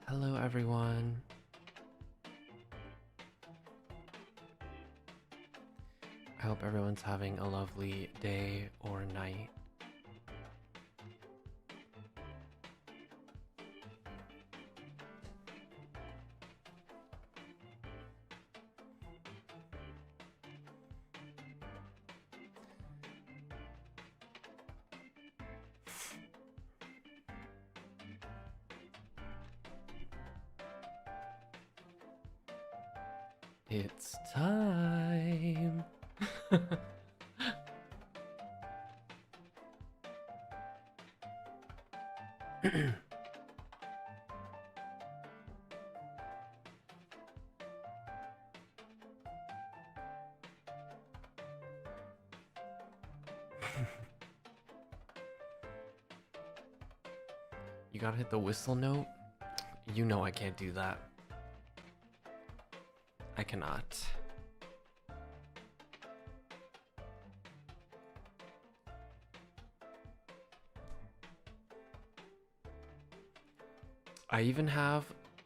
Hello, everyone. I hope everyone's having a lovely day or night. It's time. You gotta hit the whistle note? You know I can't do that. I cannot. I even have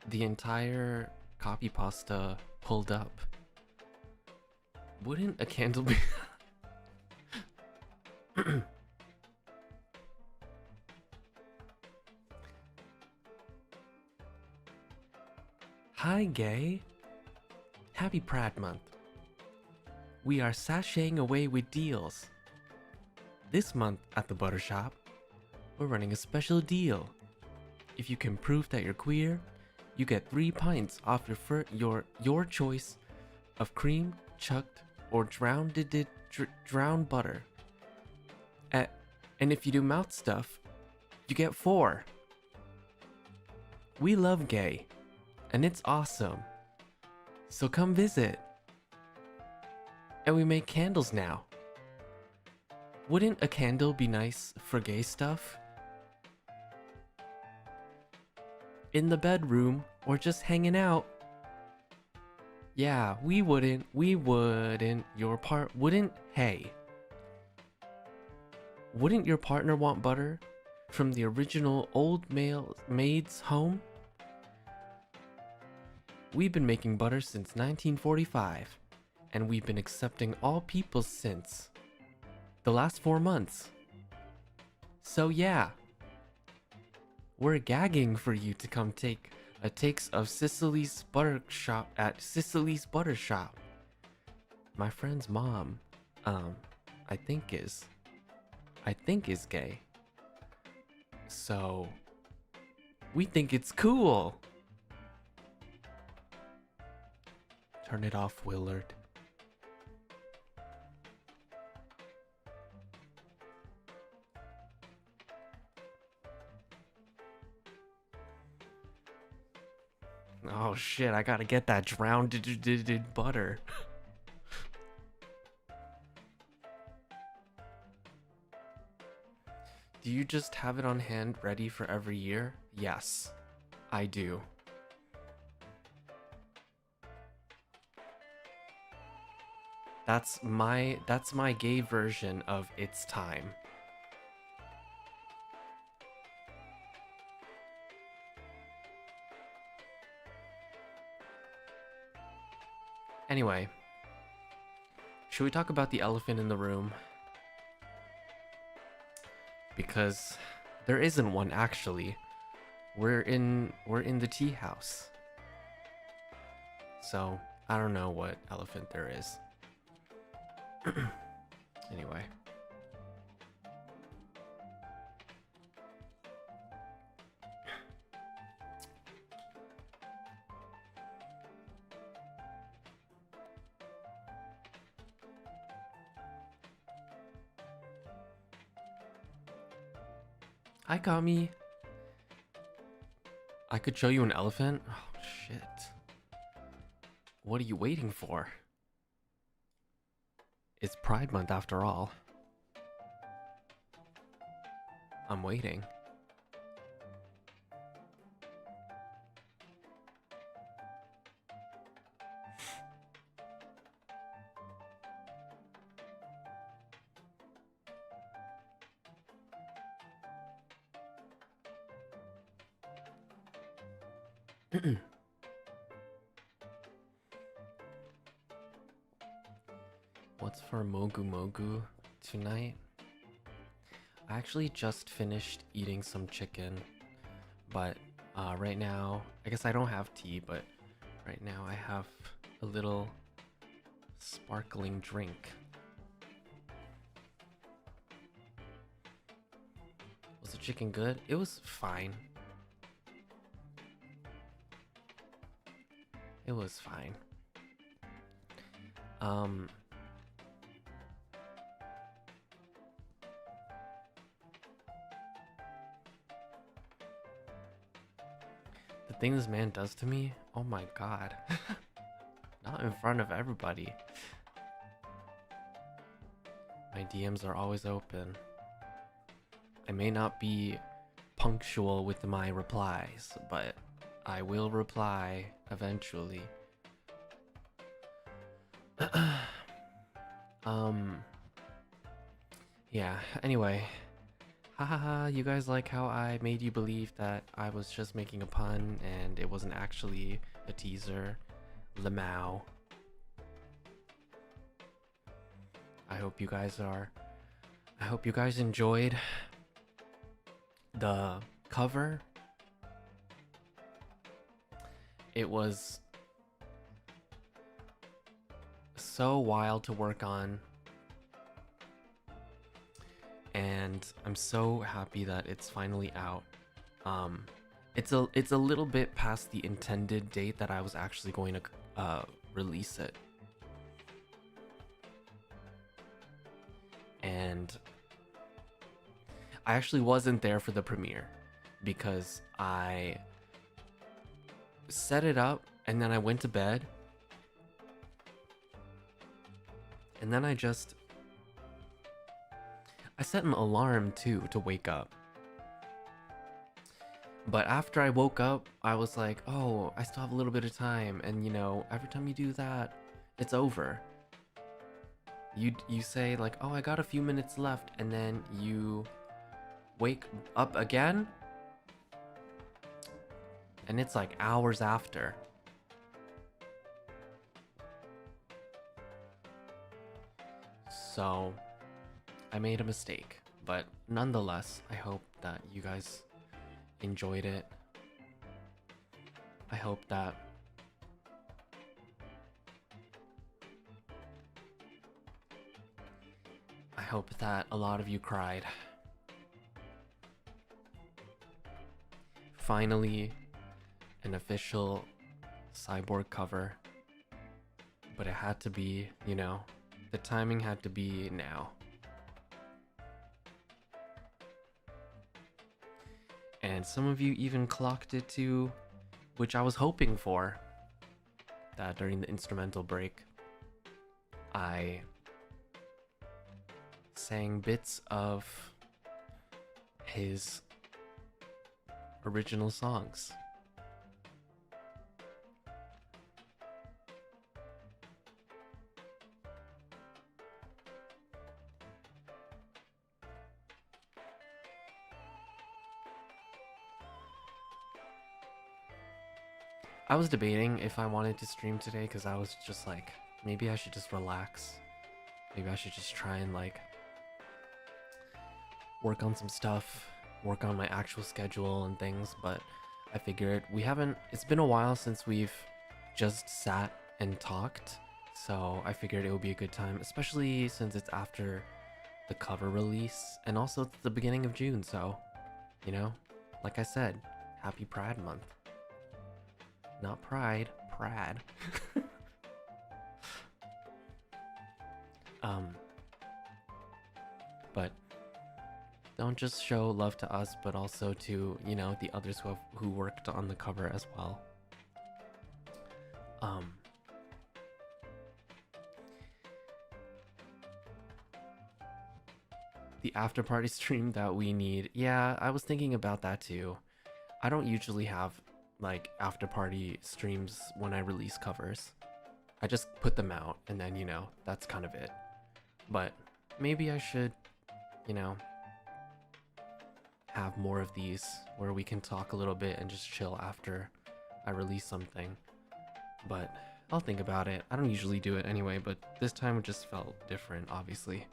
the entire copy pasta pulled up. Wouldn't a candle be... Hi, gay. Happy Prad Month. We are sashaying away with deals. This month at the Butter Shop, we're running a special deal. If you can prove that you're queer, you get 3 pints off your choice of cream, chucked, or drowned butter. And if you do mouth stuff, you get 4. We love gay, and it's awesome. So come visit. And we make candles now. Wouldn't a candle be nice for gay stuff? In the bedroom or just hanging out. Yeah, we wouldn't. Your part wouldn't. Hey. Wouldn't your partner want butter from the original old maid's home? We've been making butter since 1945, and we've been accepting all people since the last 4 months. So yeah, we're gagging for you to come take a taste of Sicily's Butter Shop at Sicily's Butter Shop. My friend's mom, I think is gay. So we think it's cool. Turn it off, Willard. Oh shit, I gotta get that drowned butter. Do you just have it on hand ready for every year? Yes, I do. That's my gay version of it's time. Anyway, should we talk about the elephant in the room? Because there isn't one actually. We're in the tea house. So, I don't know what elephant there is. Anyway. Hi, Kami. I could show you an elephant? Oh, shit. What are you waiting for? It's Pride Month after all. I'm waiting. What's for Mogu Mogu tonight? I actually just finished eating some chicken, but right now, I guess I don't have tea, but right now I have a little sparkling drink. Was the chicken good? It was fine. It was fine. The thing this man does to me, oh my god. Not in front of everybody. My DMs are always open. I may not be punctual with my replies, but I will reply eventually. Yeah, anyway. Hahaha, you guys like how I made you believe that I was just making a pun and it wasn't actually a teaser? Lemao. I hope you guys enjoyed the cover. It was so wild to work on, and I'm so happy that it's finally out. It's a little bit past the intended date that I was actually going to release it. And I actually wasn't there for the premiere because I set it up and then I went to bed. And then I set an alarm too to wake up. But after I woke up, I was like, oh, I still have a little bit of time. And you know, every time you do that, it's over. You say like, oh, I got a few minutes left, and then you wake up again, and it's like hours after. So I made a mistake, but nonetheless, I hope that you guys enjoyed it. I hope that a lot of you cried. Finally, an official Cyborg cover, but it had to be, you know, the timing had to be now. And some of you even clocked it too, which I was hoping for, that during the instrumental break, I sang bits of his original songs. I was debating if I wanted to stream today because I was just like, maybe I should just relax. Maybe I should just try and like work on some stuff, work on my actual schedule and things, but I figured it's been a while since we've just sat and talked, so I figured it would be a good time, especially since it's after the cover release, and also it's the beginning of June, so, you know, like I said, happy Pride Month. Not Pride, Prad. But don't just show love to us, but also to, you know, the others who worked on the cover as well. The after party stream that we need. Yeah, I was thinking about that too. I don't usually have like after party streams when I release covers. I just put them out and then, you know, that's kind of it. But maybe I should, you know, have more of these where we can talk a little bit and just chill after I release something. But I'll think about it. I don't usually do it anyway, but this time it just felt different, obviously.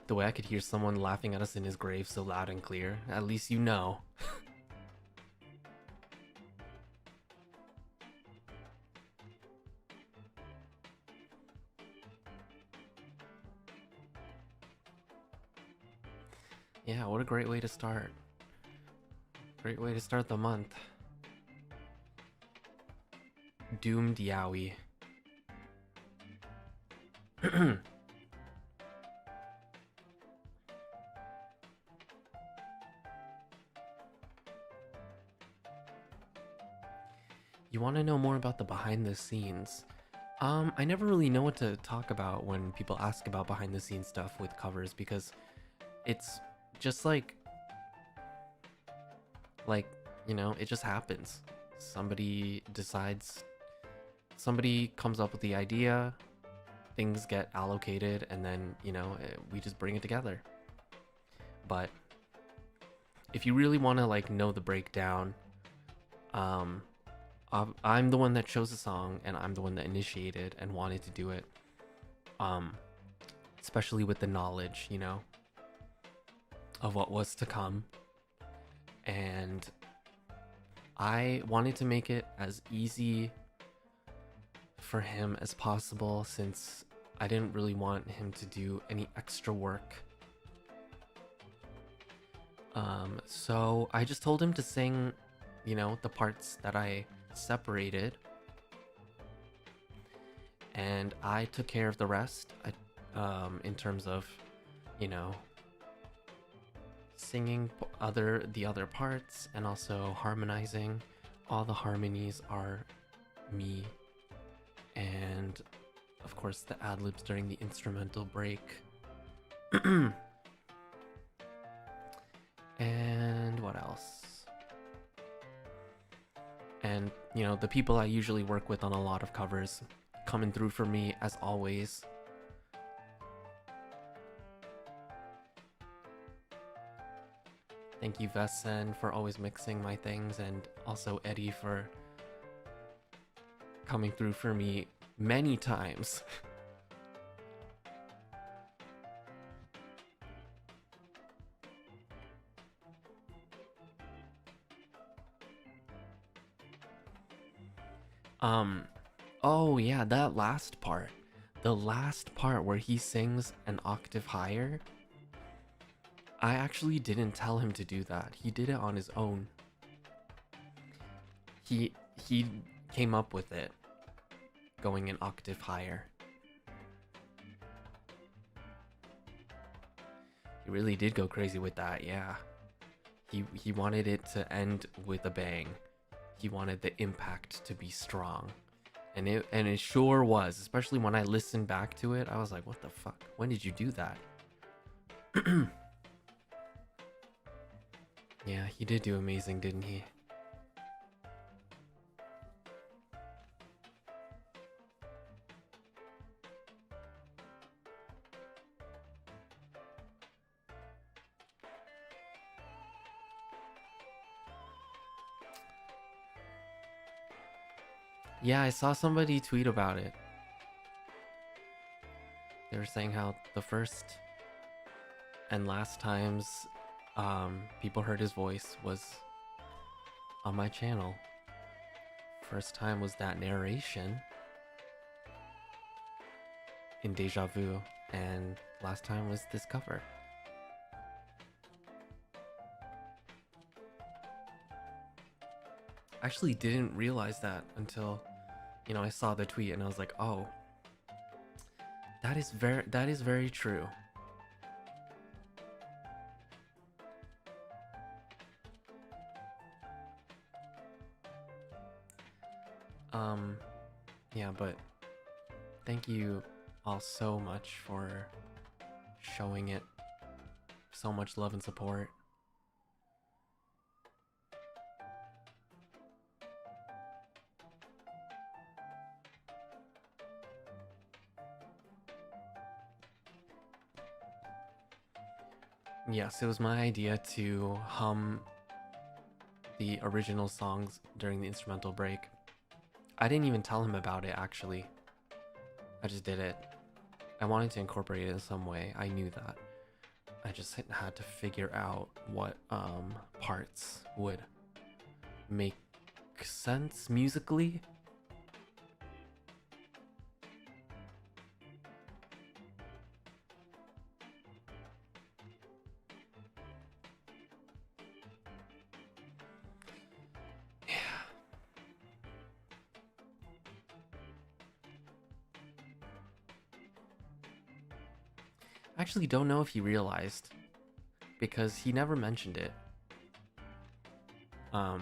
The way I could hear someone laughing at us in his grave so loud and clear, at least you know. Yeah, what a great way to start. Great way to start the month. Doomed Yowie. You want to know more about the behind the scenes? I never really know what to talk about when people ask about behind the scenes stuff with covers because it's just like, you know, it just happens. Somebody decides, somebody comes up with the idea, things get allocated, and then, you know, we just bring it together. But if you really want to like know the breakdown, I'm the one that chose the song and I'm the one that initiated and wanted to do it. Especially with the knowledge, you know, of what was to come. And I wanted to make it as easy for him as possible since I didn't really want him to do any extra work. So I just told him to sing, you know, the parts that I separated, and I took care of the rest. In terms of, you know, singing the other parts and also harmonizing. All the harmonies are me, and of course the ad-libs during the instrumental break. And what else? And, you know, the people I usually work with on a lot of covers coming through for me as always. Thank you, Vesen, for always mixing my things, and also Eddie for coming through for me many times. Oh yeah, that last part. The last part where he sings an octave higher. I actually didn't tell him to do that. He did it on his own. He came up with it, going an octave higher. He really did go crazy with that, yeah. He wanted it to end with a bang. He wanted the impact to be strong. And it sure was, especially when I listened back to it. I was like, what the fuck? When did you do that? Yeah, he did do amazing, didn't he? Yeah, I saw somebody tweet about it. They were saying how the first and last times people heard his voice was on my channel. First time was that narration in Deja Vu, and last time was this cover. I actually didn't realize that until, you know, I saw the tweet and I was like, oh, that is very true. Yeah, but thank you all so much for showing it so much love and support. Yes, it was my idea to hum the original songs during the instrumental break. I didn't even tell him about it, actually. I just did it. I wanted to incorporate it in some way. I knew that. I just had to figure out what parts would make sense musically. I actually don't know if he realized, because he never mentioned it. Or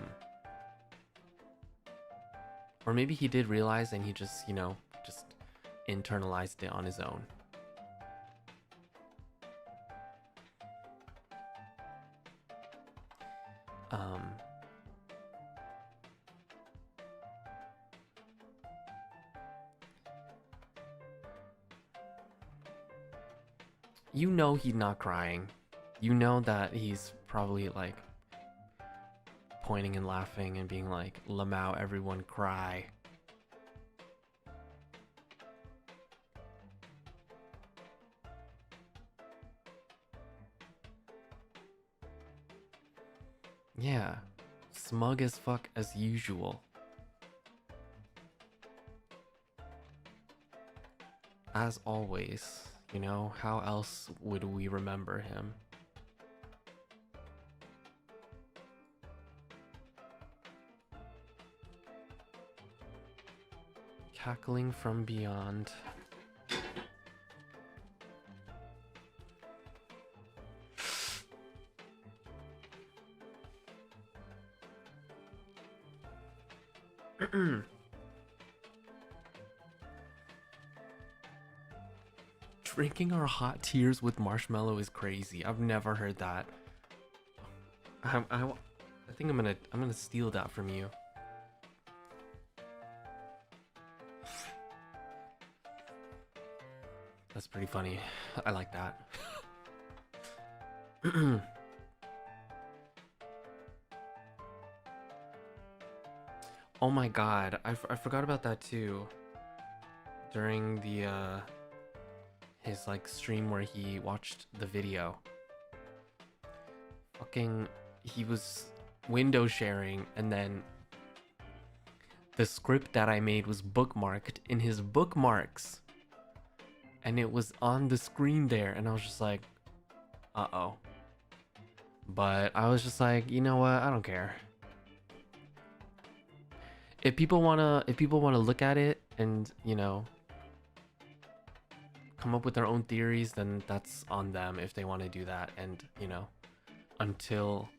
maybe he did realize and he just, just internalized it on his own. You know he's not crying. You know that he's probably like pointing and laughing and being like, Lamau, everyone cry. Yeah, smug as fuck as usual. As always, how else would we remember him? Cackling from beyond. Drinking our hot tears with marshmallow is crazy. I've never heard that. I think I'm gonna steal that from you. That's pretty funny. I like that. Oh my god, I forgot about that too. During the his like stream where he watched the video. Fucking, he was window sharing and then the script that I made was bookmarked in his bookmarks. And it was on the screen there and I was just like, uh-oh. But I was just like, you know what? I don't care. If people wanna look at it and, come up with their own theories, then that's on them if they want to do that. And, until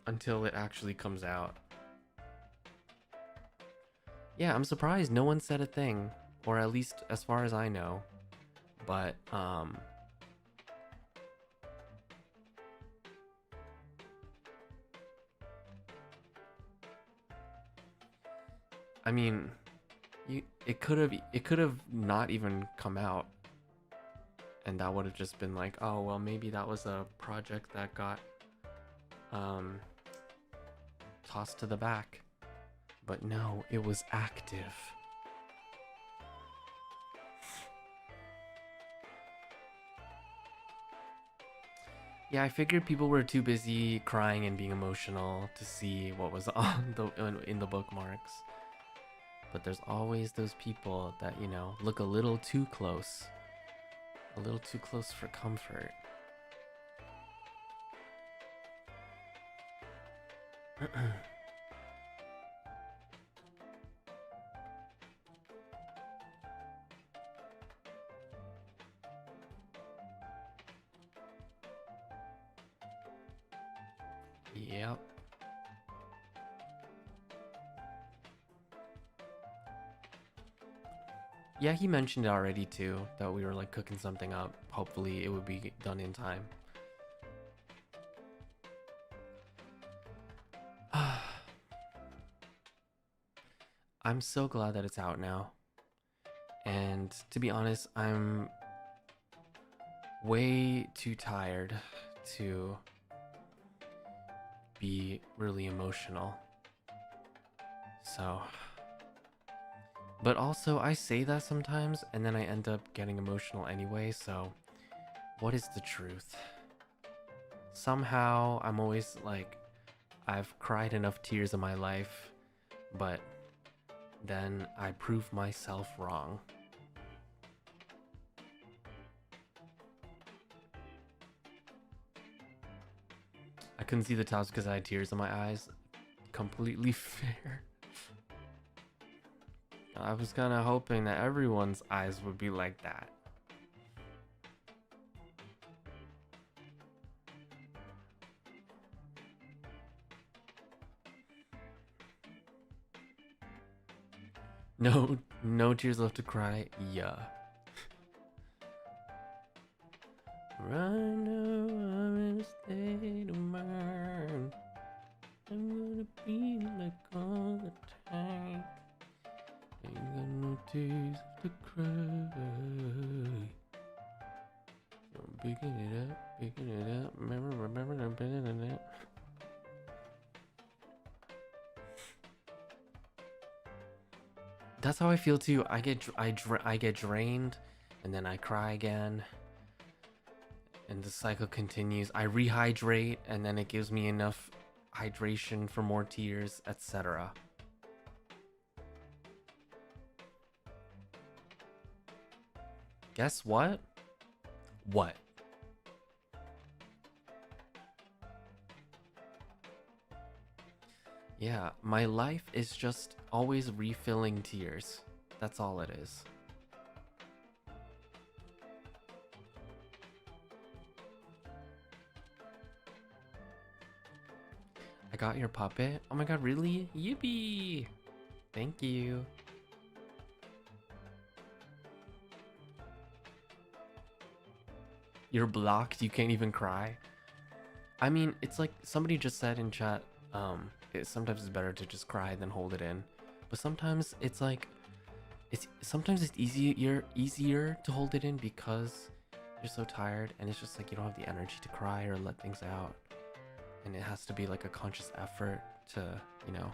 it actually comes out. Yeah, I'm surprised no one said a thing, or at least as far as I know. But I mean, it could have not even come out, and that would have just been like, oh well, maybe that was a project that got tossed to the back. But no, it was active. Yeah, I figured people were too busy crying and being emotional to see what was on in the bookmarks. But there's always those people that, look a little too close. A little too close for comfort. Yep. Yeah, he mentioned it already too, that we were like cooking something up. Hopefully it would be done in time. I'm so glad that it's out now. And to be honest, I'm way too tired to be really emotional. So, but also I say that sometimes and then I end up getting emotional anyway, so what is the truth? Somehow I'm always like, I've cried enough tears in my life, but then I prove myself wrong. I couldn't see the tops because I had tears in my eyes. Completely fair. I was kind of hoping that everyone's eyes would be like that. No tears left to cry. Yeah. Right now I'm in a state of mind. I'm gonna be like all the time. Ain't got no tears left to cry. I'm picking it up. Remember, I'm picking it up. That's how I feel too. I get drained, and then I cry again, and the cycle continues. I rehydrate, and then it gives me enough hydration for more tears, etc. Guess what? What? Yeah, my life is just always refilling tears. That's all it is. I got your puppet? Oh my god, really? Yippee! Thank you. You're blocked, you can't even cry. I mean, it's like somebody just said in chat, sometimes it's better to just cry than hold it in. But sometimes it's like, sometimes it's easier to hold it in because you're so tired and it's just like you don't have the energy to cry or let things out. And it has to be like a conscious effort to, you know,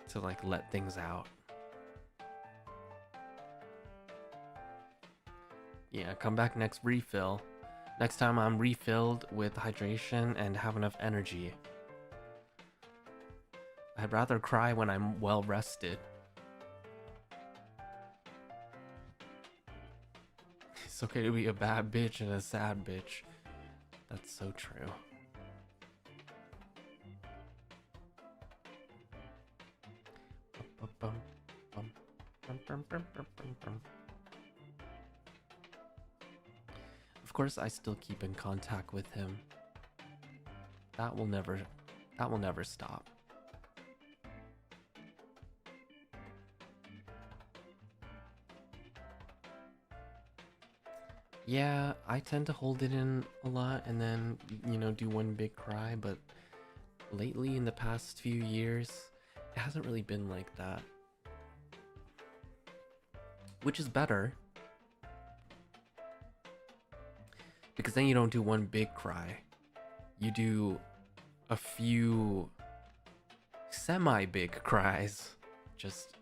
to like let things out. Yeah, come back next refill. Next time I'm refilled with hydration and have enough energy. I'd rather cry when I'm well rested. It's okay to be a bad bitch and a sad bitch. That's so true. Of course, I still keep in contact with him. That will never stop. Yeah, I tend to hold it in a lot and then, you know, do one big cry, but lately in the past few years, it hasn't really been like that. Which is better. Because then you don't do one big cry. You do a few semi-big cries. Just,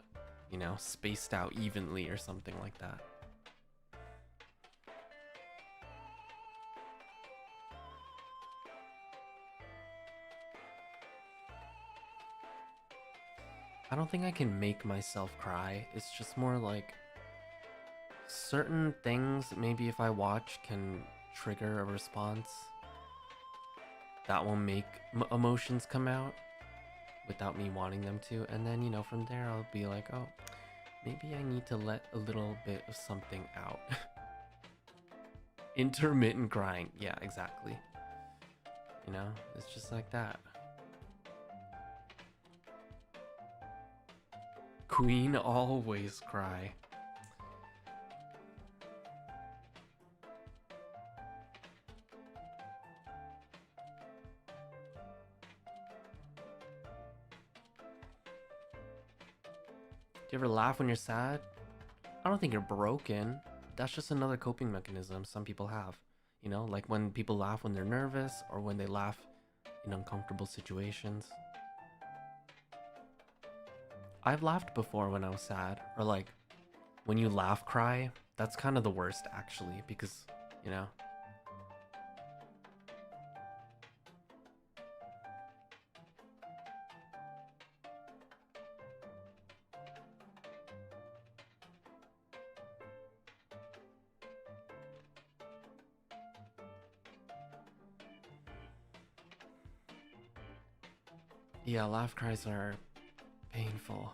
you know, spaced out evenly or something like that. I don't think I can make myself cry. It's just more like certain things, maybe if I watch, can trigger a response that will make emotions come out without me wanting them to. And then, you know, from there I'll be like, oh, maybe I need to let a little bit of something out. Intermittent crying. Yeah, exactly. You know, it's just like that. Queen always cry. you ever laugh when you're sad? I don't think you're broken. That's just another coping mechanism some people have. You know, like when people laugh when they're nervous or when they laugh in uncomfortable situations. I've laughed before when I was sad, or like when you laugh cry, that's kind of the worst actually, because, you know. Yeah, laugh cries are painful.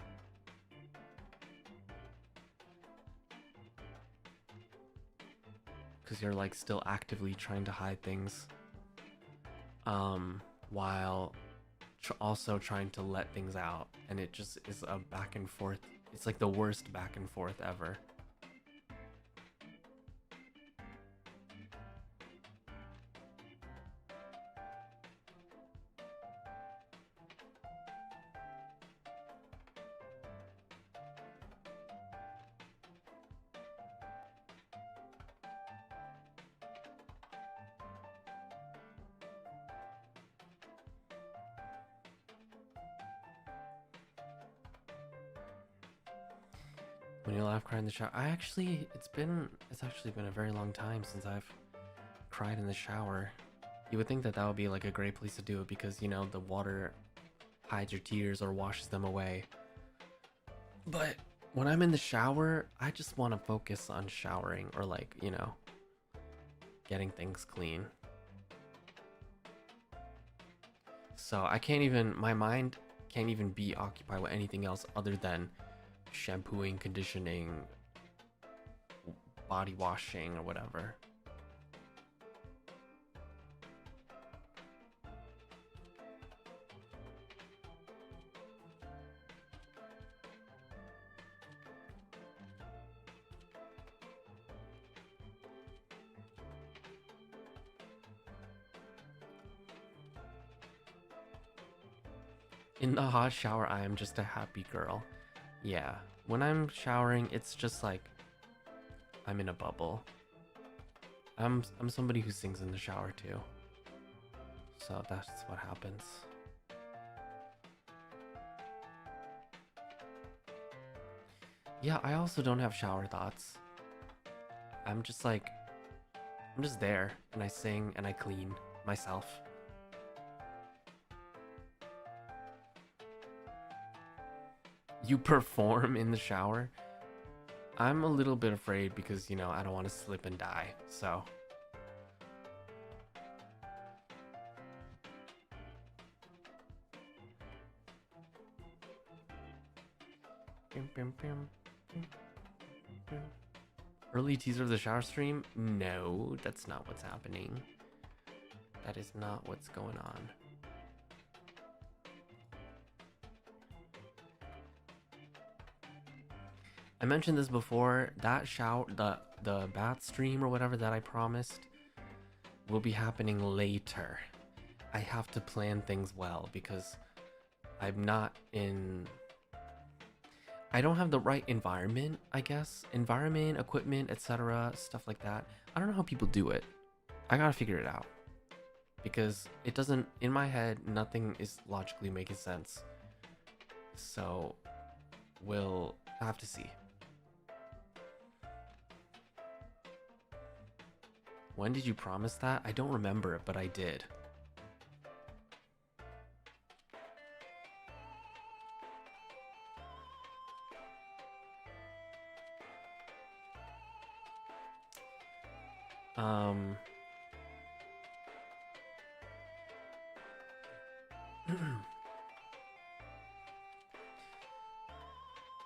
Because you're like still actively trying to hide things. While also trying to let things out. And it just is a back and forth. It's like the worst back and forth ever. When you laugh, cry in the shower. It's actually been a very long time since I've cried in the shower. You would think that would be like a great place to do it because, you know, the water hides your tears or washes them away. But when I'm in the shower, I just want to focus on showering or like, you know, getting things clean. So my mind can't even be occupied with anything else other than shampooing, conditioning, body washing, or whatever. In the hot shower, I am just a happy girl. Yeah, when I'm showering, it's just like I'm in a bubble. I'm somebody who sings in the shower too. So that's what happens. Yeah, I also don't have shower thoughts. I'm just there and I sing and I clean myself. You perform in the shower? I'm a little bit afraid because, you know, I don't want to slip and die, so. Early teaser of the shower stream? No, that's not what's happening. That is not what's going on. I mentioned this before, that the bath stream or whatever that I promised will be happening later. I have to plan things well because I don't have the right environment, I guess. Environment, equipment, etc., stuff like that. I don't know how people do it. I gotta figure it out. Because it doesn't, in my head, nothing is logically making sense. So, we'll have to see. When did you promise that? I don't remember it, but I did.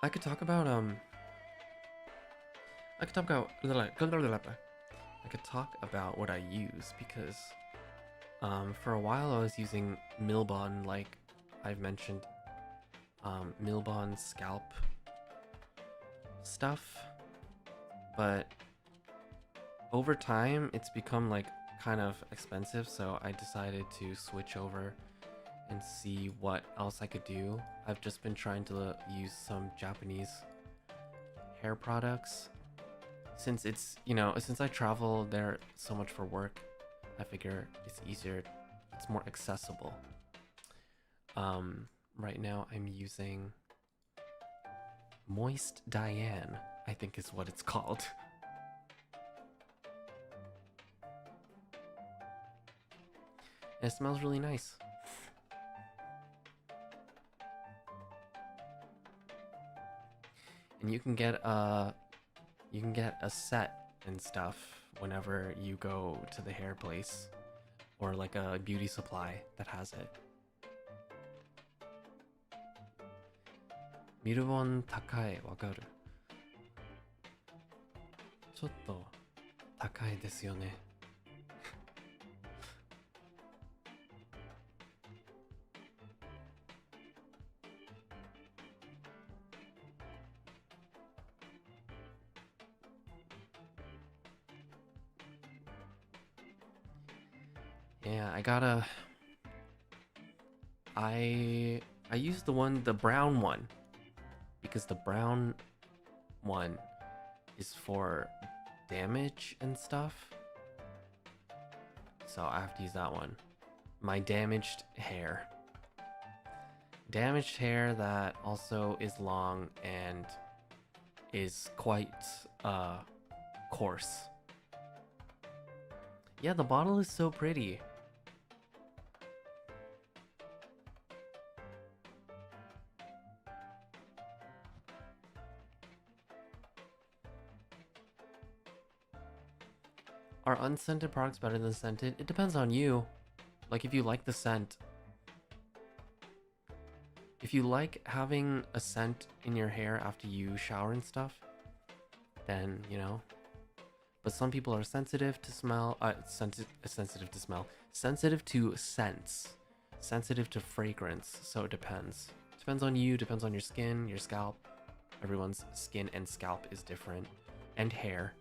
I could talk about what I use because for a while I was using Milbon, like I've mentioned, Milbon scalp stuff, but over time it's become like kind of expensive, so I decided to switch over and see what else I could do. I've just been trying to use some Japanese hair products. Since it's, you know, since I travel there so much for work, I figure it's easier, it's more accessible. Right now I'm using Moist Diane, I think is what it's called. And it smells really nice. And you can get a set and stuff whenever you go to the hair place, or like a beauty supply that has it. ミルボン高い、わかる？ちょっと高いですよね。Yeah, I used the brown one, because the brown one is for damage and stuff. So I have to use that one. My damaged hair. Damaged hair that also is long and is quite coarse. Yeah, the bottle is so pretty. Are unscented products better than scented? It depends on you. Like, if you like the scent. If you like having a scent in your hair after you shower and stuff, then, you know. But some people are sensitive to smell, sensitive to smell, sensitive to scents, sensitive to fragrance, so it depends. Depends on you, depends on your skin, your scalp. Everyone's skin and scalp is different. And hair.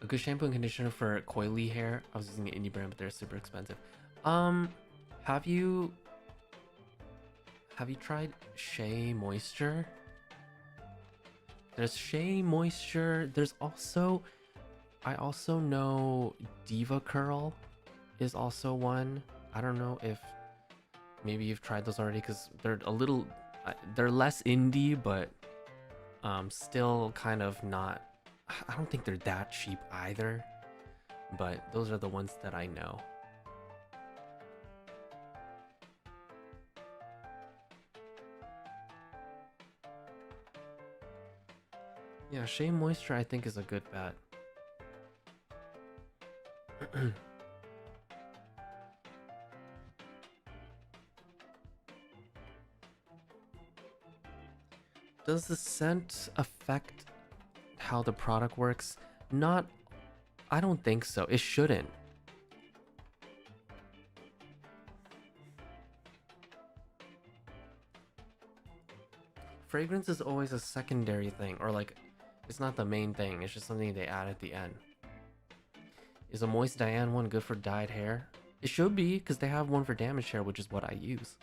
A good shampoo and conditioner for coily hair. I was using an indie brand, but they're super expensive. Have you tried Shea Moisture? There's Shea Moisture. There's also, I also know Diva Curl is also one. I don't know if maybe you've tried those already, because they're a little, they're less indie, but still kind of not, I don't think they're that cheap either, but those are the ones that I know. Yeah, Shea Moisture I think is a good bet. Does the scent affect how the product works? Not, I don't think so. It shouldn't. Fragrance is always a secondary thing, or like, it's not the main thing. It's just something they add at the end. Is a Moist Diane one good for dyed hair? It should be, because they have one for damaged hair, which is what I use.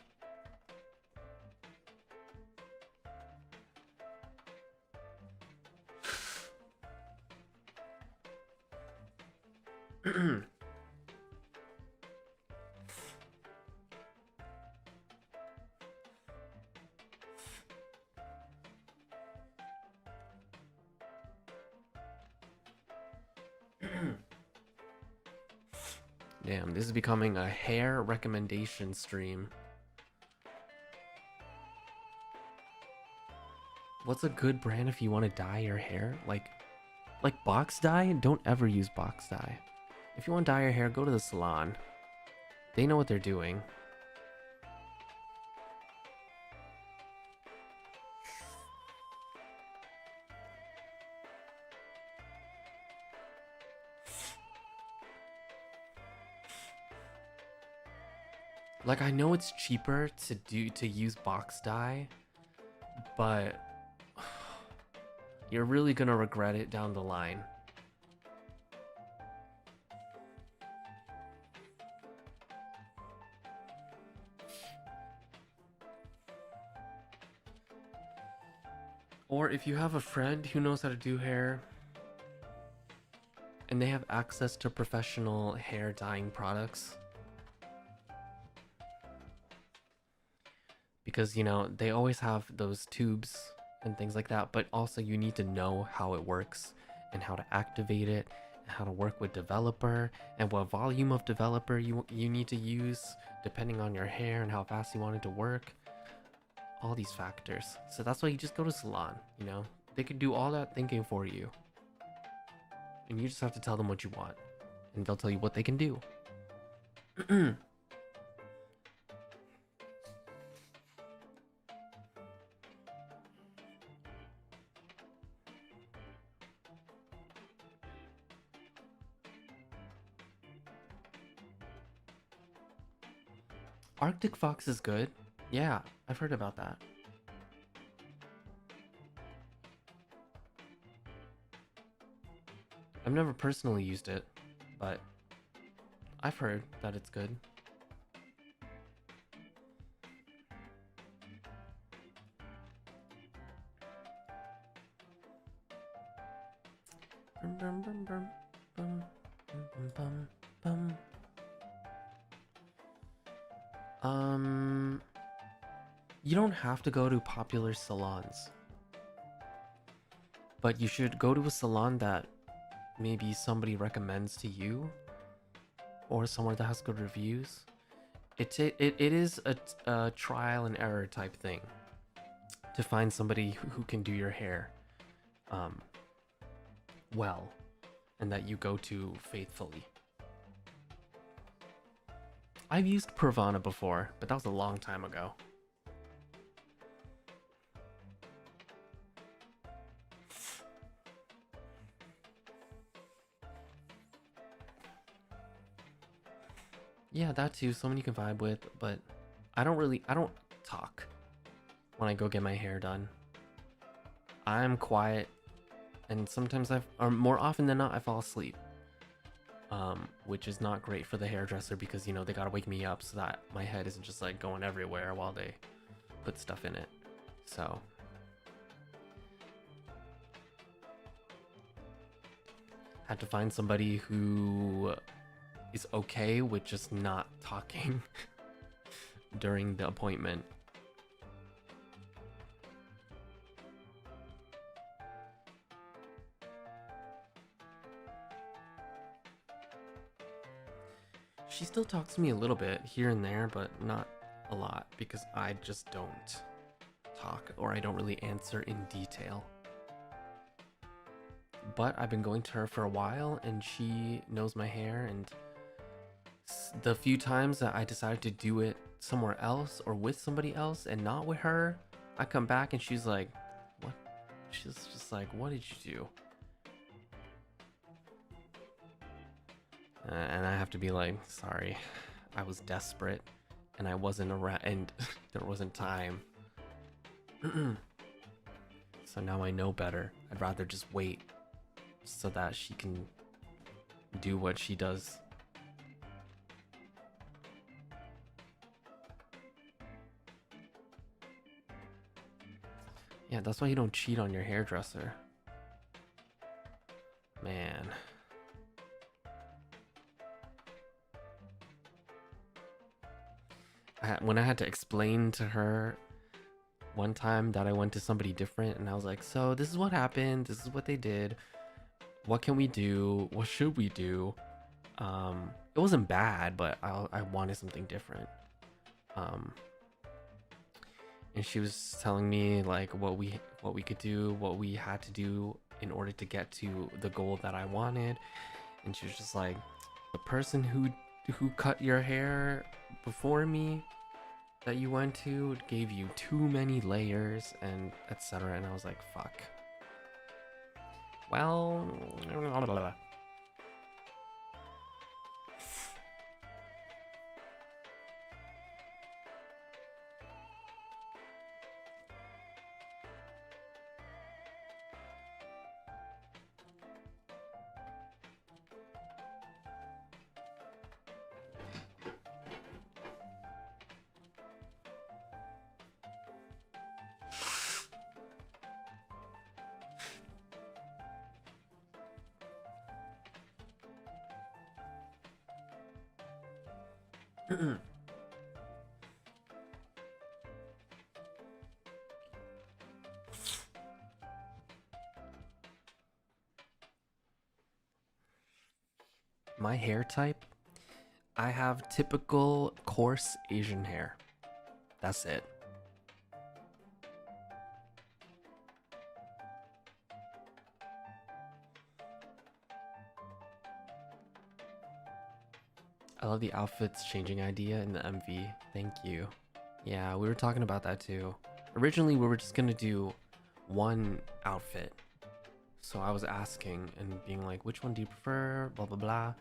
Damn, this is becoming a hair recommendation stream. What's a good brand if you want to dye your hair? Like box dye? Don't ever use box dye. If you want to dye your hair, go to the salon. They know what they're doing. Like, I know it's cheaper to use box dye, but you're really gonna regret it down the line. Or if you have a friend who knows how to do hair and they have access to professional hair dyeing products, because you know they always have those tubes and things like that, but also you need to know how it works and how to activate it and how to work with developer and what volume of developer you need to use depending on your hair and how fast you want it to work, all these factors. So that's why you just go to salon, you know, they could do all that thinking for you and you just have to tell them what you want and they'll tell you what they can do. Arctic Fox is good. Yeah, I've heard about that. I've never personally used it, but I've heard that it's good. You don't have to go to popular salons, but you should go to a salon that maybe somebody recommends to you or somewhere that has good reviews. It is a trial and error type thing to find somebody who can do your hair well and that you go to faithfully. I've used Pravana before, but that was a long time ago. Yeah, that too, someone you can vibe with, but I don't talk when I go get my hair done. I'm quiet, and sometimes or more often than not, I fall asleep. Which is not great for the hairdresser because, you know, they gotta wake me up so that my head isn't just like going everywhere while they put stuff in it. So had to find somebody who is okay with just not talking during the appointment. She still talks to me a little bit here and there, but not a lot because I just don't talk or I don't really answer in detail. But I've been going to her for a while and she knows my hair, and the few times that I decided to do it somewhere else or with somebody else and not with her, I come back and she's like, what? She's just like, what did you do? And I have to be like, sorry, I was desperate and I wasn't around and there wasn't time. So now I know better. I'd rather just wait so that she can do what she does. Yeah, that's why you don't cheat on your hairdresser. Man. When I had to explain to her one time that I went to somebody different and I was like, so this is what happened, this is what they did, what can we do, what should we do? It wasn't bad, but I wanted something different. And she was telling me like what we could do, what we had to do in order to get to the goal that I wanted. And she was just like, the person who cut your hair before me that you went to gave you too many layers and etc. And I was like, fuck. Well, blah, blah, blah. My hair type, I have typical coarse Asian hair. That's it. I love the outfits changing idea in the MV. Thank you. Yeah, we were talking about that too. Originally, we were just gonna do one outfit. So I was asking and being like, which one do you prefer? Blah, blah, blah.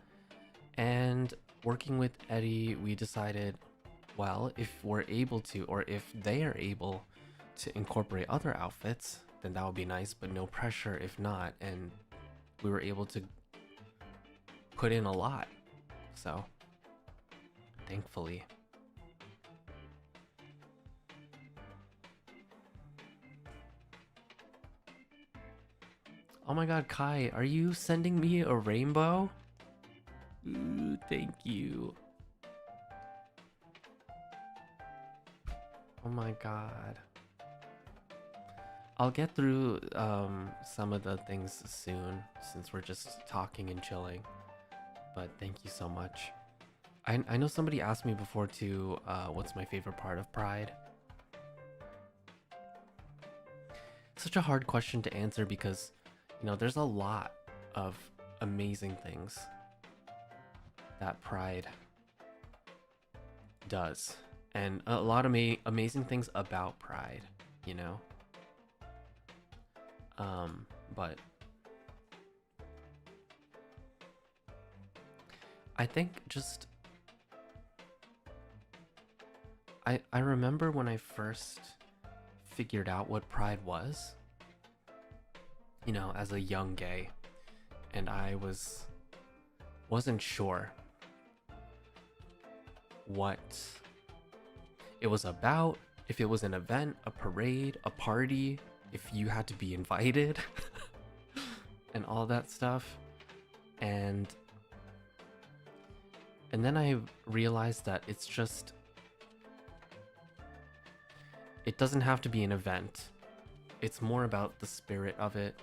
And working with Eddie, we decided, well, if we're able to, or if they are able to incorporate other outfits, then that would be nice, but no pressure if not. And we were able to put in a lot. So, thankfully. Oh my god, Kai, are you sending me a rainbow? Ooh, thank you. Oh my god. I'll get through some of the things soon since we're just talking and chilling. But thank you so much. I know somebody asked me before too, what's my favorite part of Pride? Such a hard question to answer because, you know, there's a lot of amazing things that Pride does. And a lot of amazing things about Pride, you know? But I think just I remember when I first figured out what Pride was, you know, as a young gay, and I wasn't sure what it was about, if it was an event, a parade, a party, if you had to be invited and all that stuff. And then I realized that it's just, it doesn't have to be an event. It's more about the spirit of it.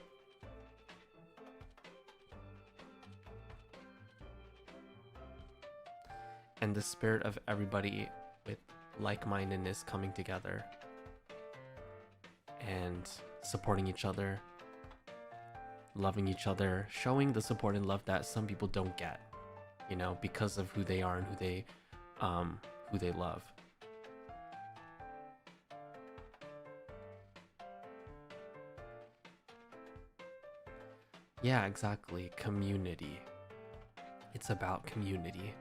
And the spirit of everybody with like-mindedness coming together and supporting each other, loving each other, showing the support and love that some people don't get, you know, because of who they are and who they love. Yeah, exactly. Community. It's about community.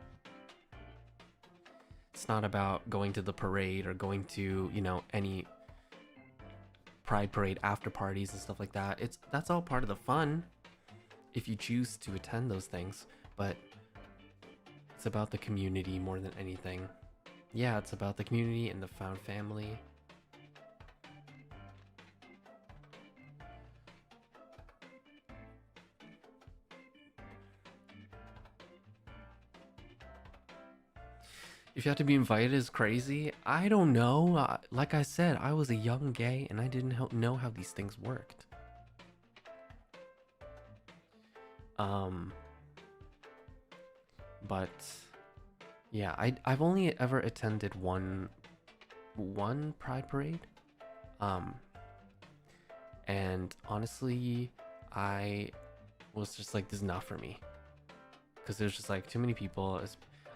It's not about going to the parade or going to, you know, any Pride parade after parties and stuff like that. That's all part of the fun if you choose to attend those things, but it's about the community more than anything. Yeah, it's about the community and the found family. If you have to be invited is crazy. I don't know. Like I said, I was a young gay and I didn't know how these things worked. But yeah, I've only ever attended one Pride parade. And honestly, I was just like, this is not for me. Because there's just like too many people.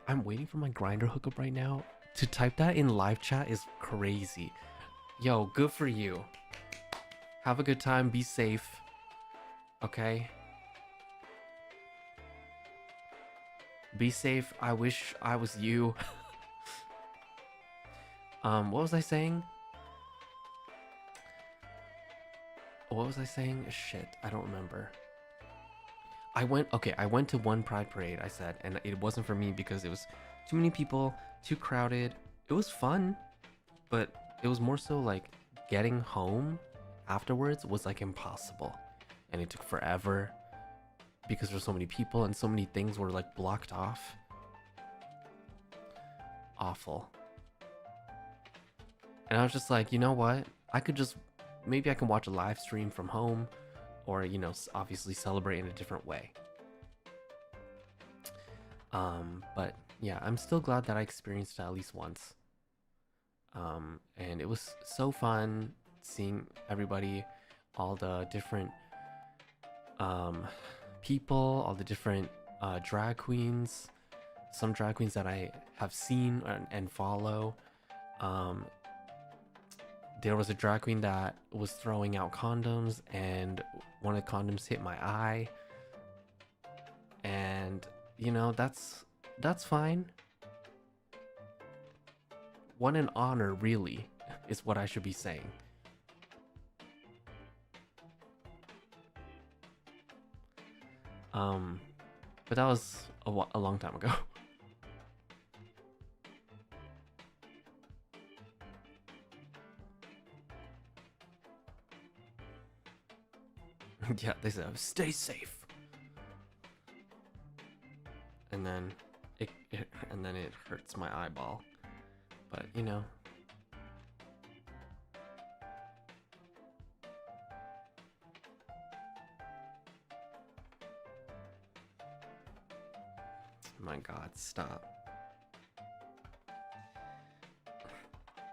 I'm waiting for my Grindr hookup right now. To type that in live chat is crazy. Yo, good for you. Have a good time. Be safe. Okay? Be safe. I wish I was you. What was I saying? What was I saying? Shit, I don't remember. I went to one Pride parade, I said, and it wasn't for me because it was too many people, too crowded. It was fun, but it was more so like getting home afterwards was like impossible. And it took forever because there's so many people and so many things were like blocked off. awful. And I was just like, you know what? I could just, maybe I can watch a live stream from home, or, you know, obviously celebrate in a different way. But yeah, I'm still glad that I experienced it at least once. And it was so fun seeing everybody, all the different people, all the different drag queens, some drag queens that I have seen and follow. There was a drag queen that was throwing out condoms, and one of the condoms hit my eye. And you know, that's fine. What an honor, really, is what I should be saying. But that was a long time ago. Yeah, they said, stay safe. And then it hurts my eyeball. But, you know. My God, stop.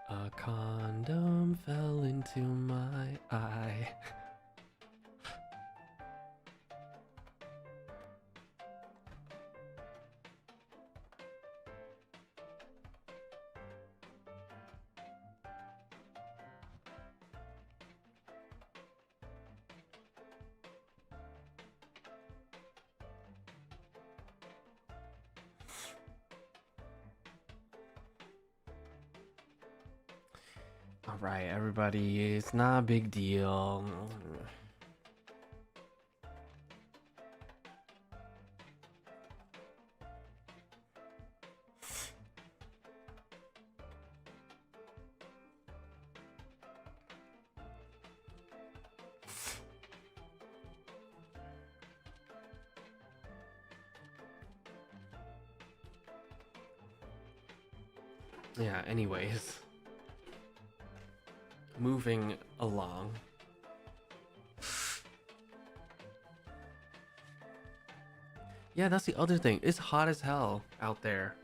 A condom fell into my eye. Alright, everybody, it's not a big deal. Yeah, anyways. Moving along. Yeah, that's the other thing. It's hot as hell out there.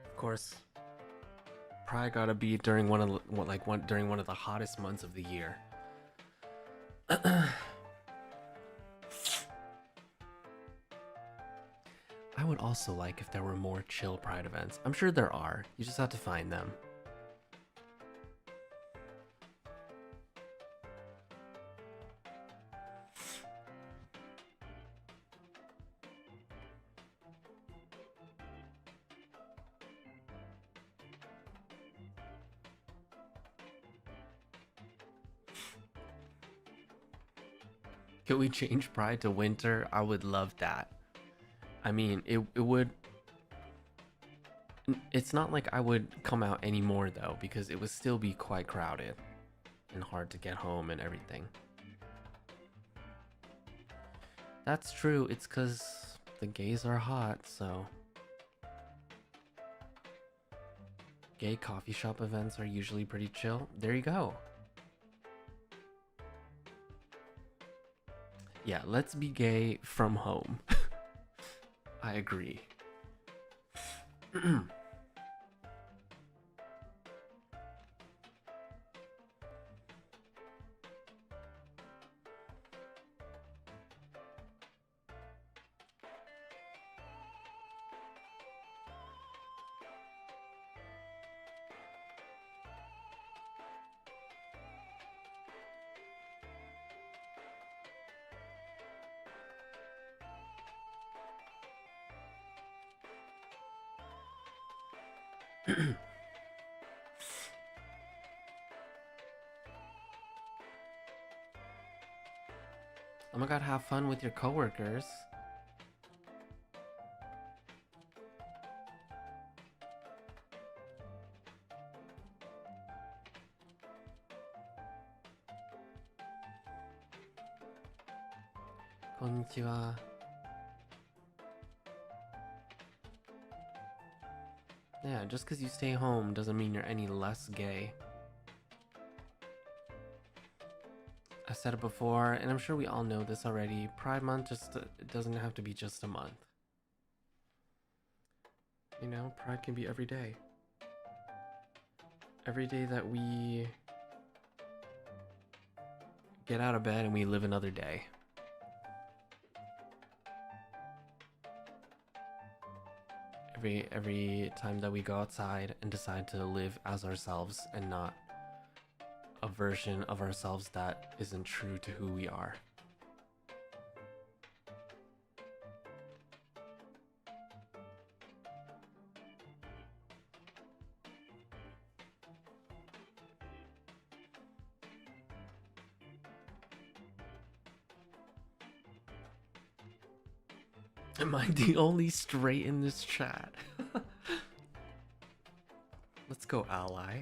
Of course, probably gotta be during one of the hottest months of the year. I would also like if there were more chill Pride events. I'm sure there are. You just have to find them. Could we change Pride to winter? I would love that. I mean, it would... It's not like I would come out anymore though, because it would still be quite crowded and hard to get home and everything. That's true, it's because the gays are hot, so... Gay coffee shop events are usually pretty chill. There you go. Yeah, let's be gay from home. I agree. Oh my god, have fun with your coworkers. Konnichiwa. Yeah, just because you stay home doesn't mean you're any less gay. I said it before, and I'm sure we all know this already. Pride Month it doesn't have to be just a month. You know, Pride can be every day. Every day that we get out of bed and we live another day. Every time that we go outside and decide to live as ourselves and not a version of ourselves that isn't true to who we are. Am I the only straight in this chat? Let's go, ally.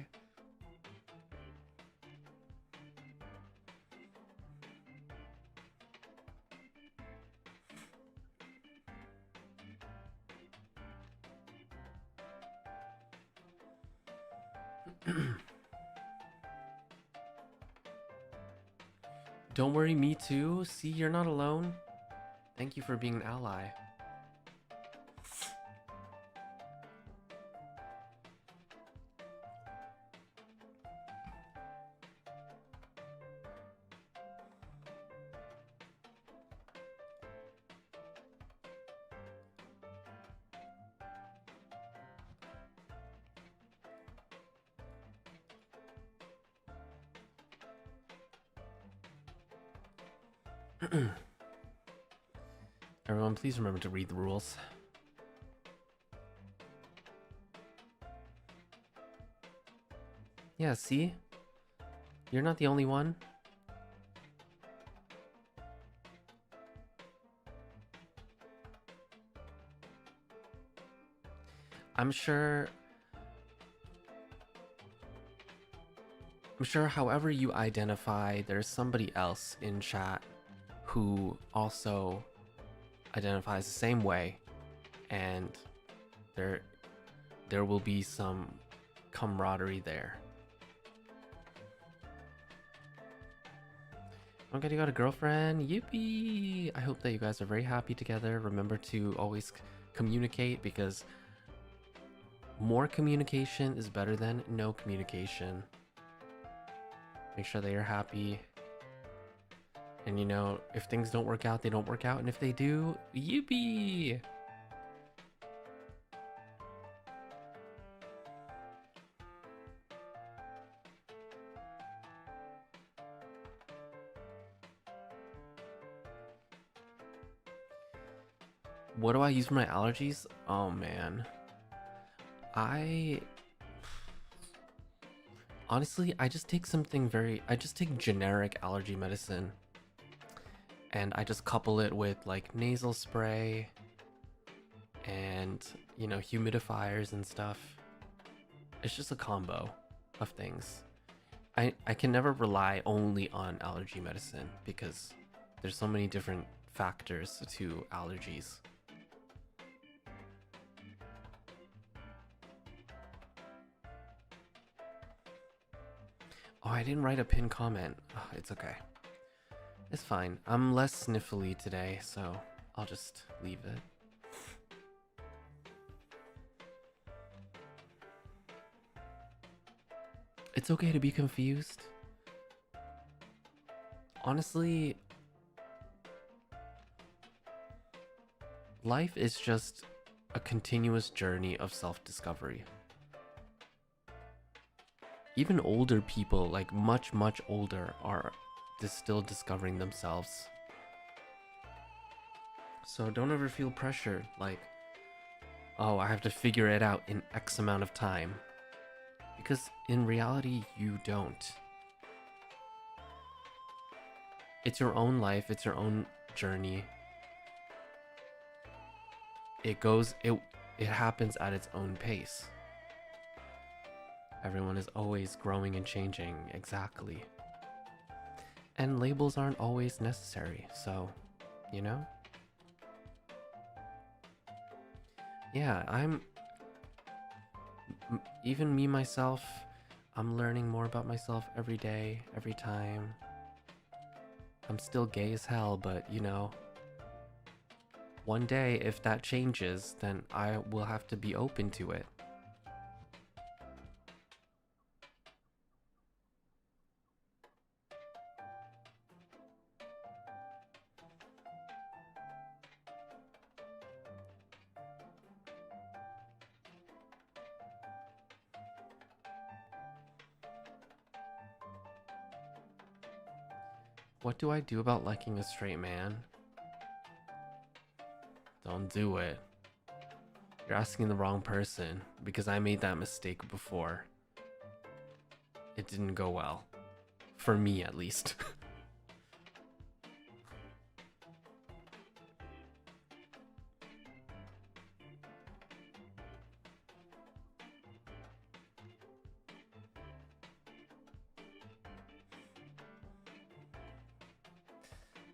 Don't worry, me too. See, you're not alone. Thank you for being an ally. Everyone, please remember to read the rules. Yeah, see? You're not the only one. I'm sure however you identify, there's somebody else in chat who also identifies the same way, and there will be some camaraderie there. Okay, you got a girlfriend? Yippee! I hope that you guys are very happy together. Remember to always communicate, because more communication is better than no communication. Make sure they are happy. And you know, if things don't work out, they don't work out. And if they do, yippee! What do I use for my allergies? Oh man. Honestly, I just take generic allergy medicine. And I just couple it with like nasal spray and, you know, humidifiers and stuff. It's just a combo of things. I can never rely only on allergy medicine because there's so many different factors to allergies. Oh, I didn't write a pinned comment. Oh, it's okay. It's fine. I'm less sniffly today, so I'll just leave it. It's okay to be confused. Honestly, life is just a continuous journey of self-discovery. Even older people, like much older, are still discovering themselves. So don't ever feel pressured, like, oh, I have to figure it out in X amount of time. Because in reality, you don't. It's your own life, it's your own journey. It happens at its own pace. Everyone is always growing and changing, exactly. And labels aren't always necessary, so you know? Yeah, even me myself, I'm learning more about myself every day, every time. I'm still gay as hell, but you know, one day if that changes, then I will have to be open to it. What do I do about liking a straight man? Don't do it. You're asking the wrong person, because I made that mistake before. It didn't go well. For me, at least.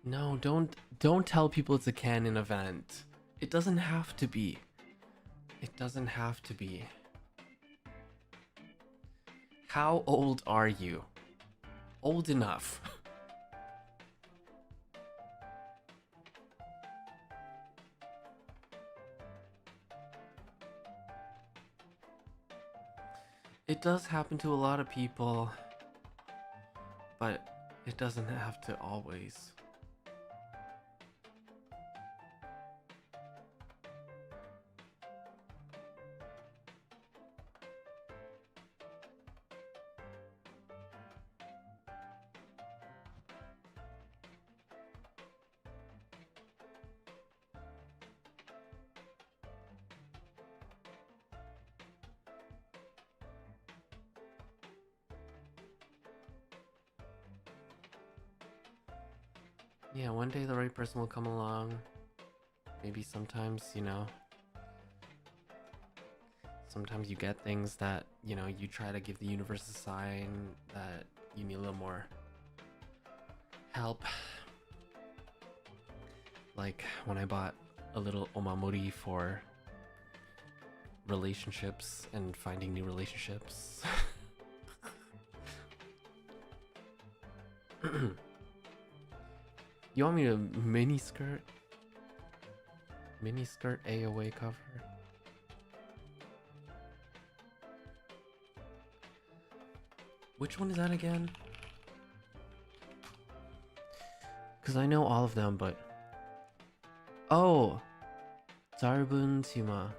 No, don't tell people it's a canon event. It doesn't have to be. It doesn't have to be. How old are you? Old enough. It does happen to a lot of people, but it doesn't have to always. Yeah, one day the right person will come along. Maybe sometimes, you know, sometimes you get things that, you know, you try to give the universe a sign that you need a little more help. Like when I bought a little omamori for relationships and finding new relationships. You want me to mini skirt AOA cover? Which one is that again? Because I know all of them, but... Oh! 짧은 치마.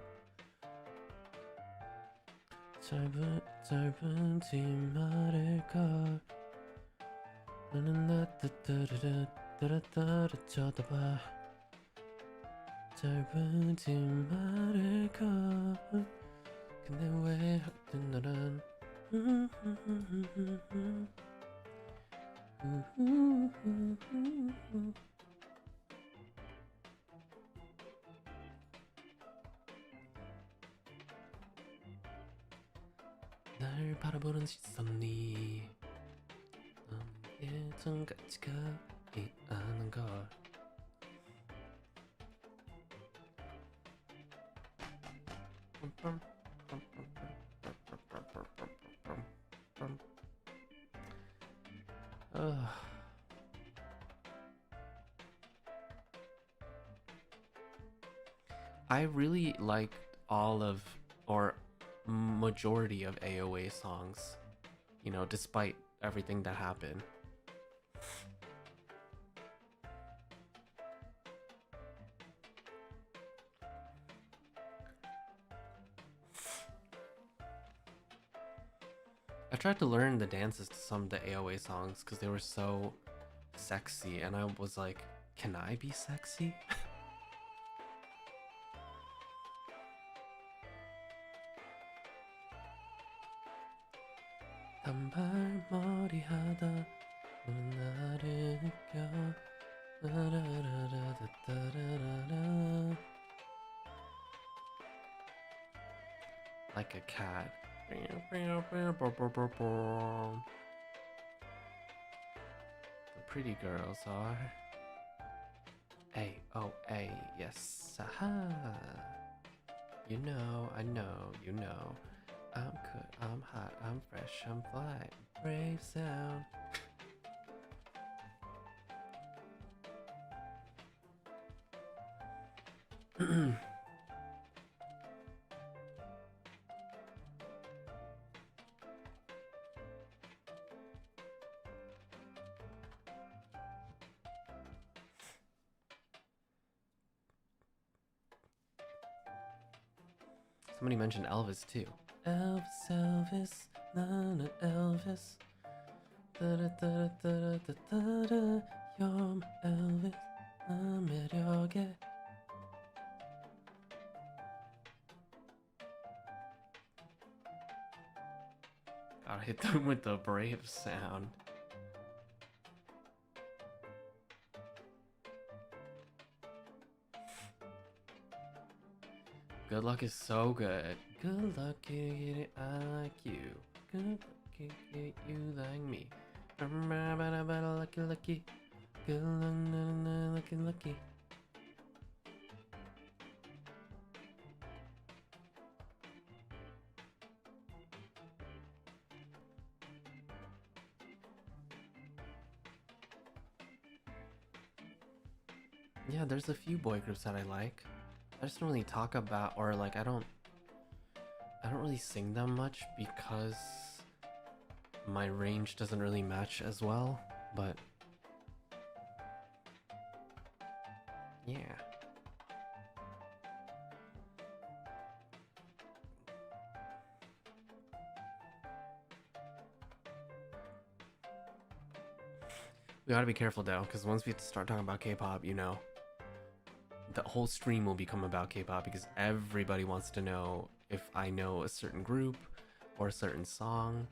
짧은 치마를까. 너는 나 따라따라 쳐다봐. 짧은 치마를까. 근데 왜 어떤 날은 날 바라보는 시선이 예전 가치가 않은 걸. I really liked all of, or majority of AOA songs, you know, despite everything that happened. I tried to learn the dances to some of the AOA songs because they were so sexy, and I was like, can I be sexy? 단발머리 하다 나를 느껴. Like a cat. The pretty girls are. A-O-A, yes, aha. You know, I know, you know. I'm good, I'm hot, I'm fresh, I'm fly. Brave sound. Somebody mentioned Elvis too. Elvis, Elvis, not Elvis. Da da da da da da da. You're my Elvis, I'm at your get. Gotta hit them with the brave sound. Good luck is so good. Good luck, get it, I like you. Good luck, get you like me. Lucky, lucky. Good luck, lucky, lucky. Yeah, there's a few boy groups that I like. I just don't really talk about, or like I don't really sing them much because my range doesn't really match as well, but yeah. We gotta be careful though, because once we start talking about K-pop, you know, the whole stream will become about K-pop because everybody wants to know if I know a certain group or a certain song,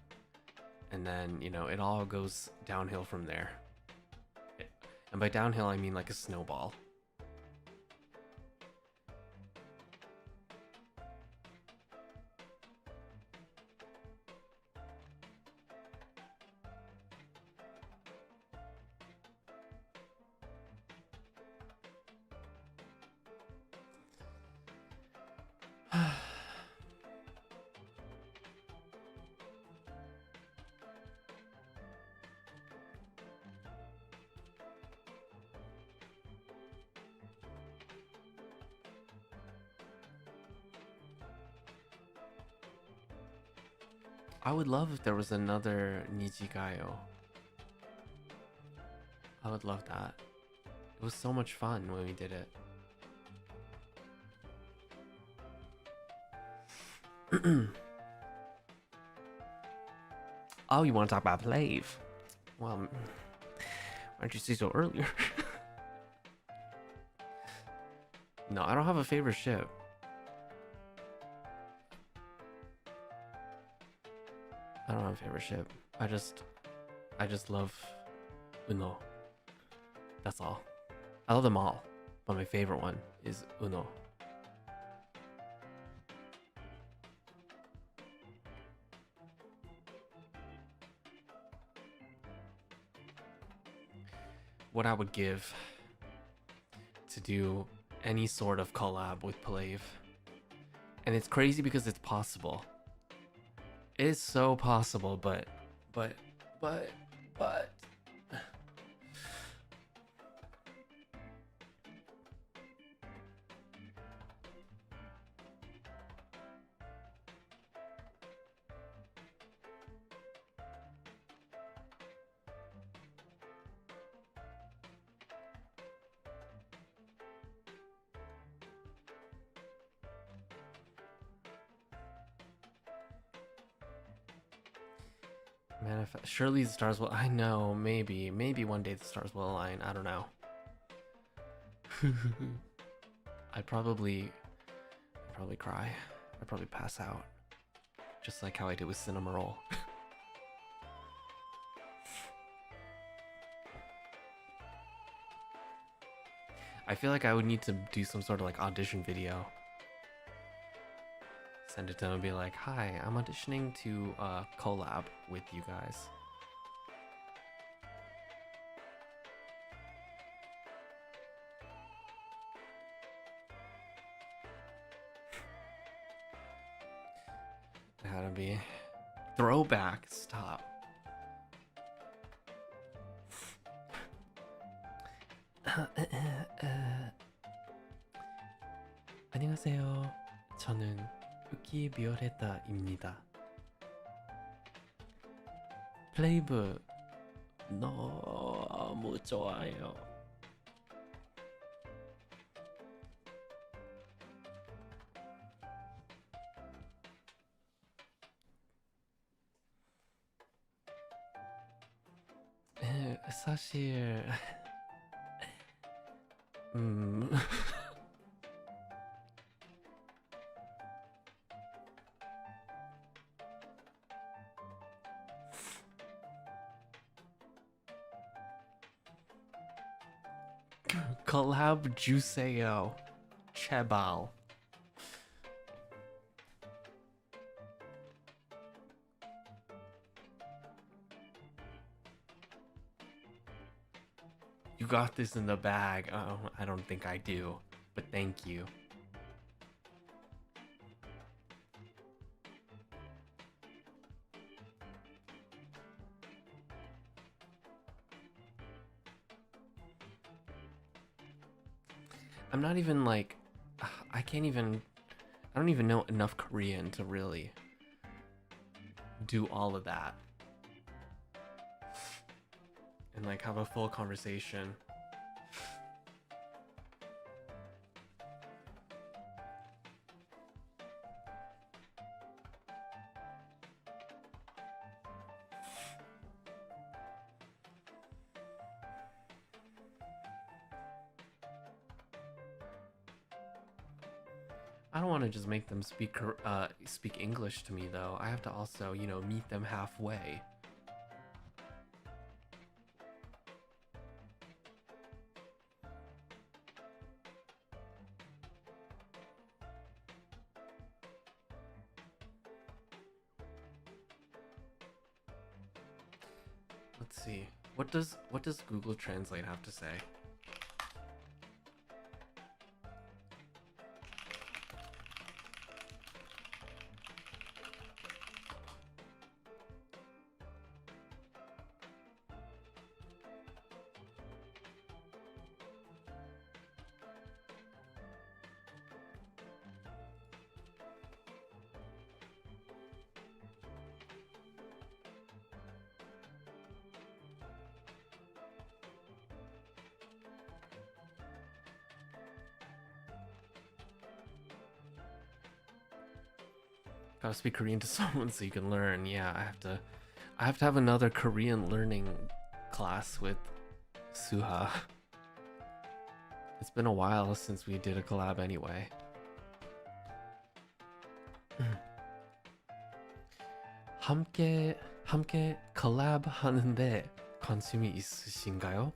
and then, you know, it all goes downhill from there. And by downhill, I mean like a snowball. I would love if there was another NIJISANJI. I would love that. It was so much fun when we did it. Oh, you want to talk about Plave? Well, why didn't you say so earlier? No, I don't have a favorite ship. I don't have a favorite ship. I just love Uno. That's all. I love them all, but my favorite one is Uno. What I would give to do any sort of collab with Plave. And it's crazy because it's possible. It's so possible, but surely the stars will. I know, maybe one day the stars will align. I don't know. I'd probably cry. I'd probably pass out, just like how I did with Cinema Roll. I feel like I would need to do some sort of like audition video. Send it to them and be like, hi, I'm auditioning to collab with you guys. gotta be throwback. Stop. 안녕하세요. 저는 우키 비올레타입니다. 플레이브 너무 좋아요. 사실 collab 주세요. 제발. You got this in the bag. Oh, I don't think I do, but thank you. I'm not even like, I don't even know enough Korean to really do all of that and like have a full conversation. I don't want to just make them speak English to me though. I have to also, you know, meet them halfway. Let's see. What does Google Translate have to say? Gotta speak Korean to someone so you can learn. Yeah, I have to have another Korean learning class with Suha. It's been a while since we did a collab anyway. 함께 collab 하는데 관심이 있으신가요?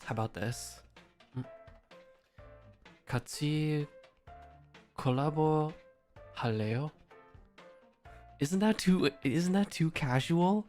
How about this? 같이 콜라보 할래요? Isn't that too casual?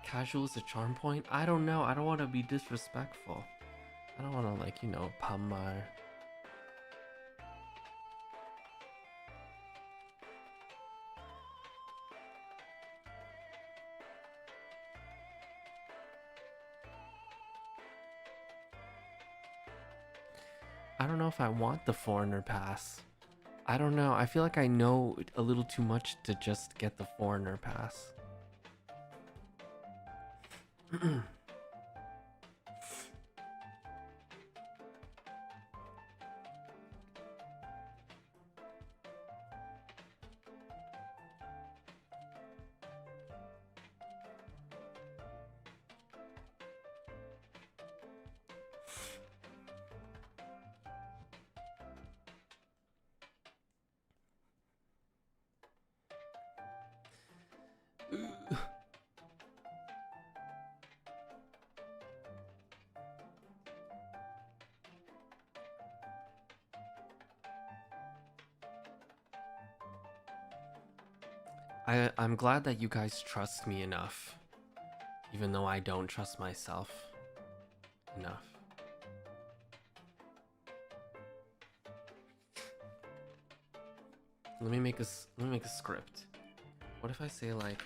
Casual is a charm point? I don't know. I don't want to be disrespectful. I don't want to, like, you know, 반말. I don't know if I want the foreigner pass. I don't know. I feel like I know a little too much to just get the foreigner pass. I'm glad that you guys trust me enough, even though I don't trust myself enough. Let me make a script. What if I say like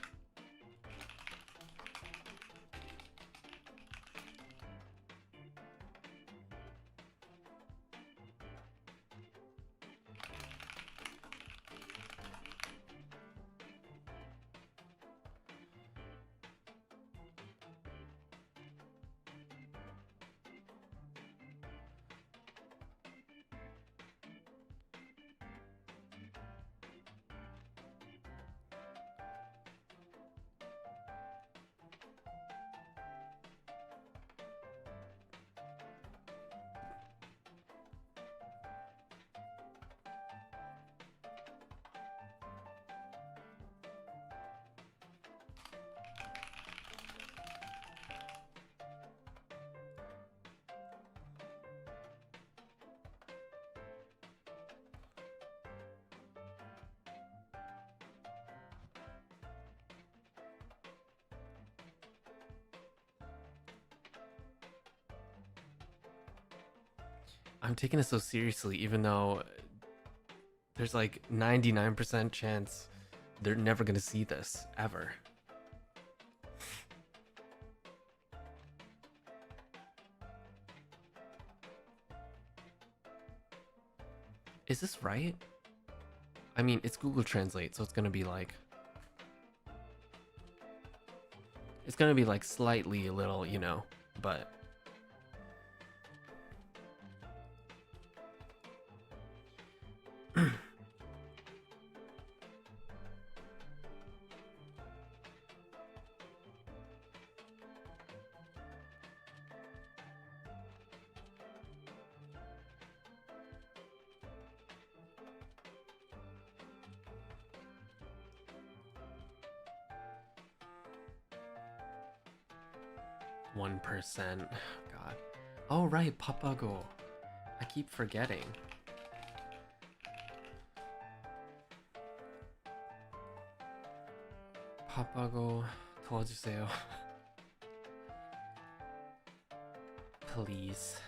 I'm taking it so seriously, even though there's like 99% chance they're never gonna see this ever. Is this right? I mean, it's Google Translate, so it's gonna be like slightly a little, you know, but God. Oh right, Papago. I keep forgetting. Papago 도와주세요. Please.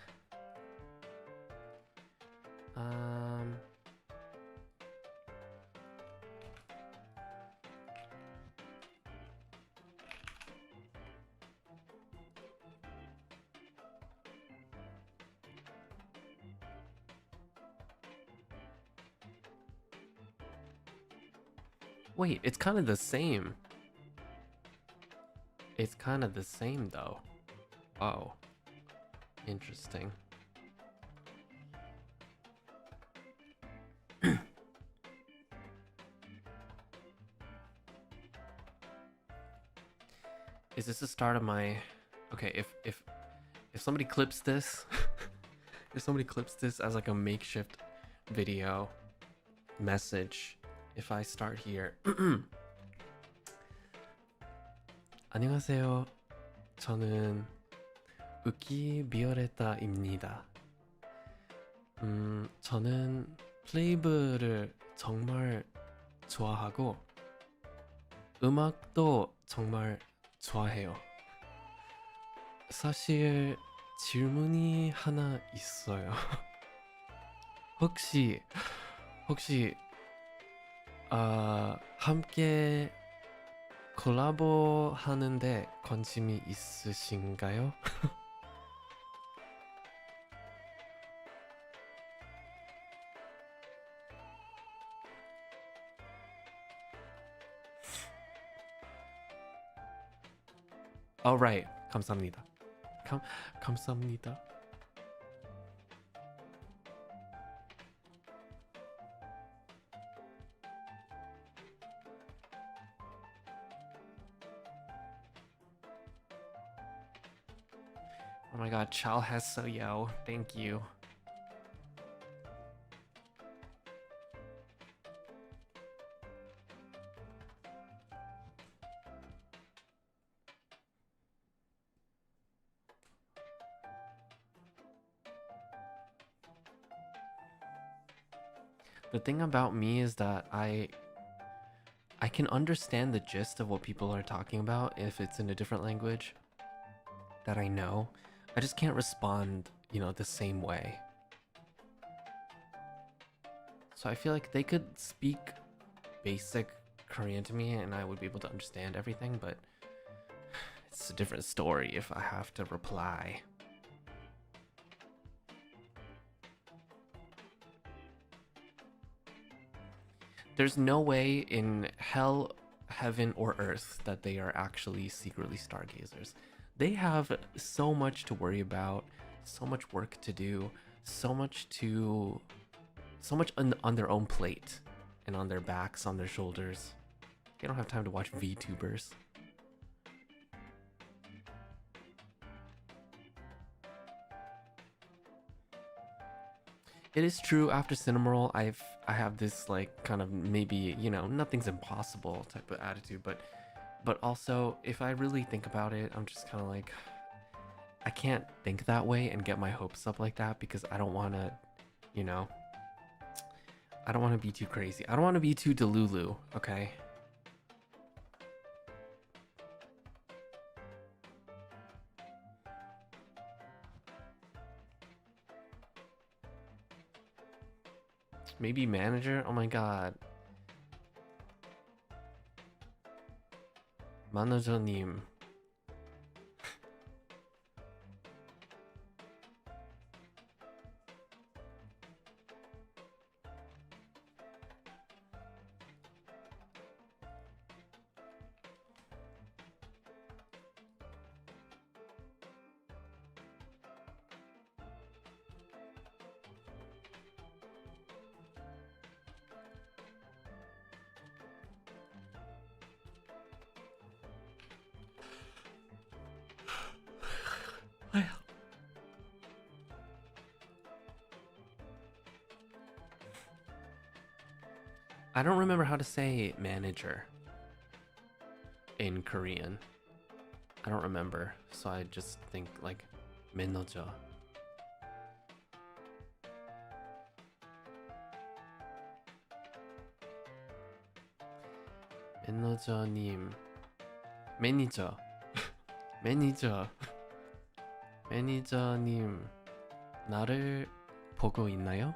Wait, it's kind of the same. It's kind of the same though. Oh. Interesting. Is this the start of my... Okay, if somebody clips this, if somebody clips this as like a makeshift video message, if I start here. 안녕하세요. 저는 우키비오레타입니다. 저는 플레이브를 정말 좋아하고 음악도 정말 좋아해요. 사실 질문이 하나 있어요. 혹시 함께 콜라보 하는데 관심이 있으신가요? Oh right. 감사합니다. 감사합니다. Oh my god, Chal has so yo. Thank you. The thing about me is that I can understand the gist of what people are talking about if it's in a different language that I know. I just can't respond, you know, the same way. So I feel like they could speak basic Korean to me and I would be able to understand everything, but it's a different story if I have to reply. There's no way in hell, heaven, or earth that they are actually secretly Stargazers. They have so much to worry about, so much work to do, so much on their own plate and on their backs, on their shoulders. They don't have time to watch VTubers. It is true, after Cinnamoroll, I have this like kind of maybe, you know, nothing's impossible type of attitude, but also if I really think about it, I'm just kind of like, I can't think that way and get my hopes up like that because I don't want to, you know, I don't want to be too crazy. I don't want to be too delulu, okay? Maybe manager? Oh my god. Manager님. I don't remember how to say manager in Korean. I don't remember, so I just think like manager. 매니저님, 매니저, 매니저, 매니저님, 나를 보고 있나요?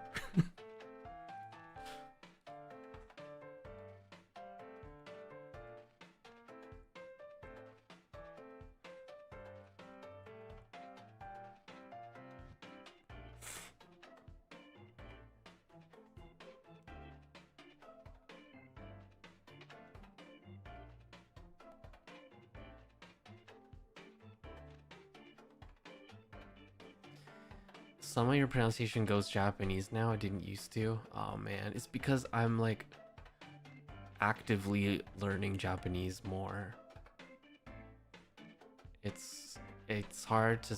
Some of your pronunciation goes Japanese now. I didn't used to. Oh man, it's because I'm like actively learning Japanese more. It's hard to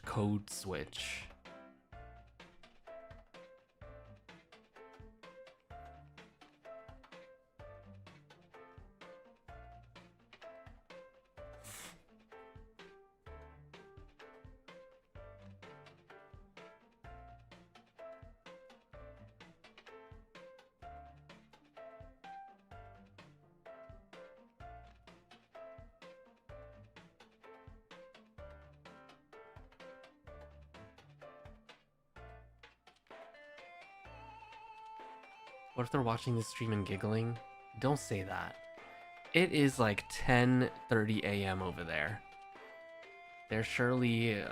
code switch. What if they're watching this stream and giggling? Don't say that. It is like 10:30 a.m. over there. They're surely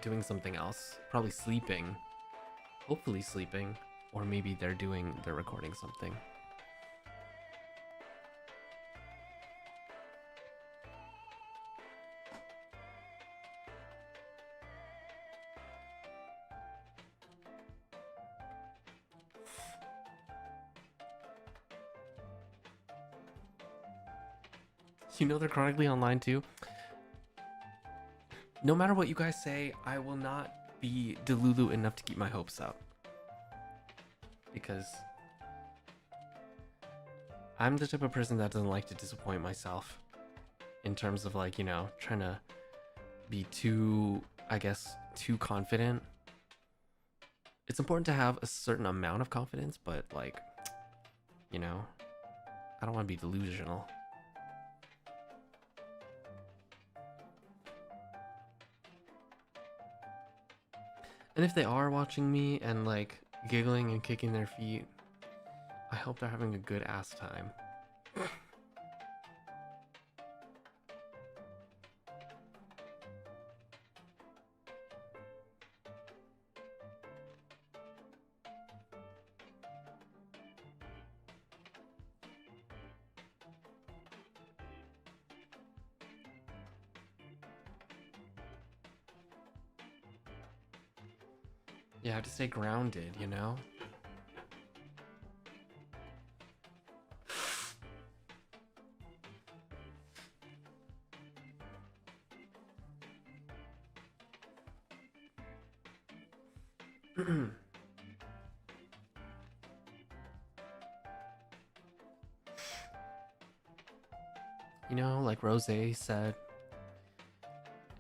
doing something else. Probably sleeping. Hopefully sleeping. Or maybe they're recording something. You know they're chronically online too. No matter what you guys say, I will not be delulu enough to keep my hopes up. Because I'm the type of person that doesn't like to disappoint myself. In terms of like, you know, trying to be too, I guess, too confident. It's important to have a certain amount of confidence, but like, you know, I don't want to be delusional. And if they are watching me and like giggling and kicking their feet, I hope they're having a good ass time. You have to stay grounded, you know? You know, like Rose said,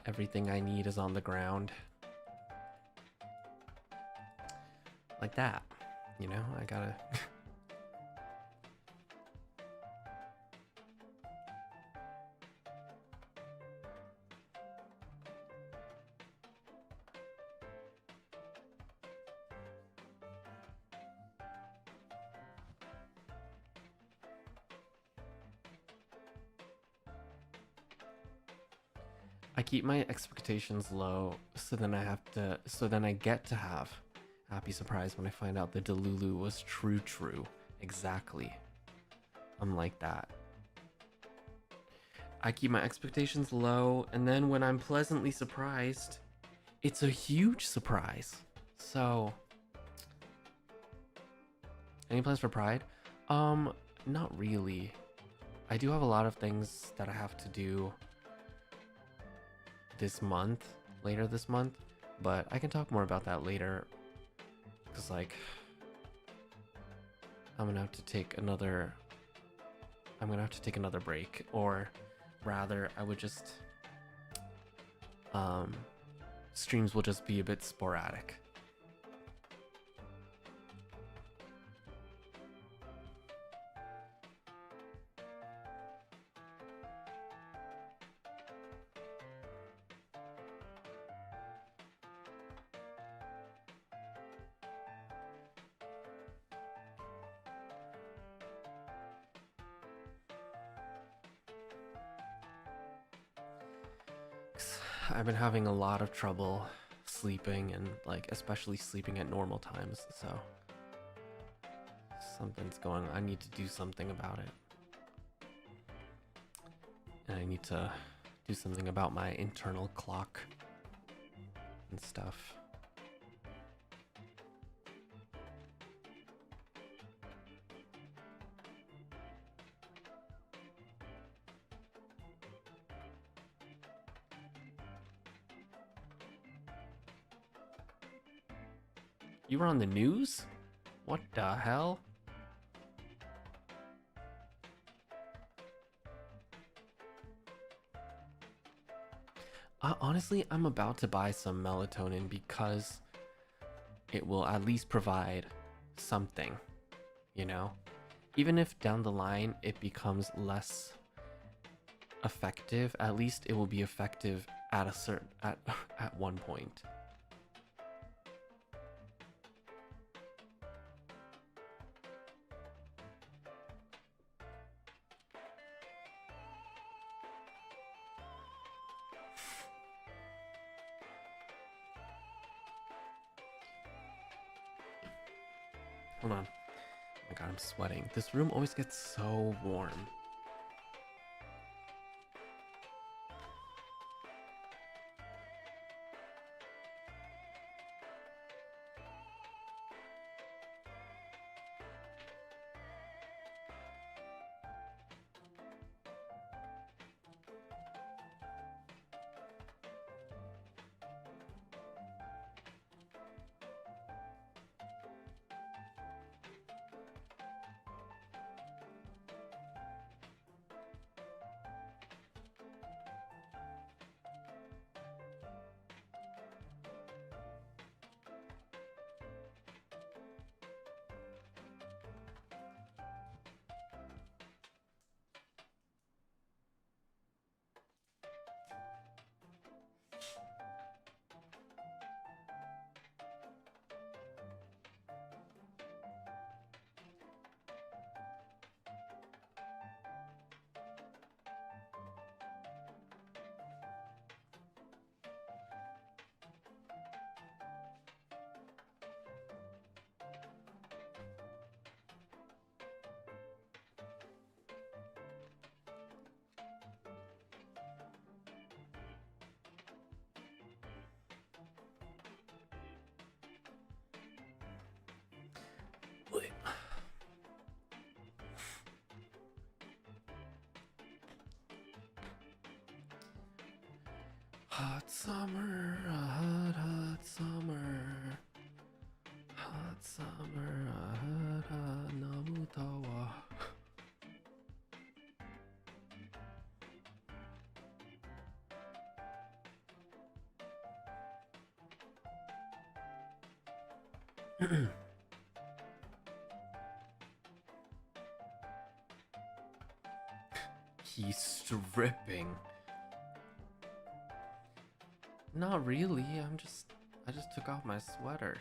everything I need is on the ground. Like that, you know, I gotta... I keep my expectations low so then I get to have happy surprise when I find out the Delulu was true. Exactly. I'm like that. I keep my expectations low, and then when I'm pleasantly surprised, it's a huge surprise. So, any plans for Pride? Not really. I do have a lot of things that I have to do later this month, but I can talk more about that later. Cause like, I'm gonna have to take another break, or rather, I would just, streams will just be a bit sporadic. I've been having a lot of trouble sleeping, and like especially sleeping at normal times, so something's going on. I need to do something about it. And I need to do something about my internal clock and stuff. You were on the news? What the hell? Honestly, I'm about to buy some melatonin because it will at least provide something, you know? Even if down the line it becomes less effective, at least it will be effective at at one point. Hold on. Oh my god, I'm sweating. This room always gets so warm. Hot summer, a hot, hot summer. Hot summer, a hot, hot Nabutawa. He's stripping. Not really, I just took off my sweater.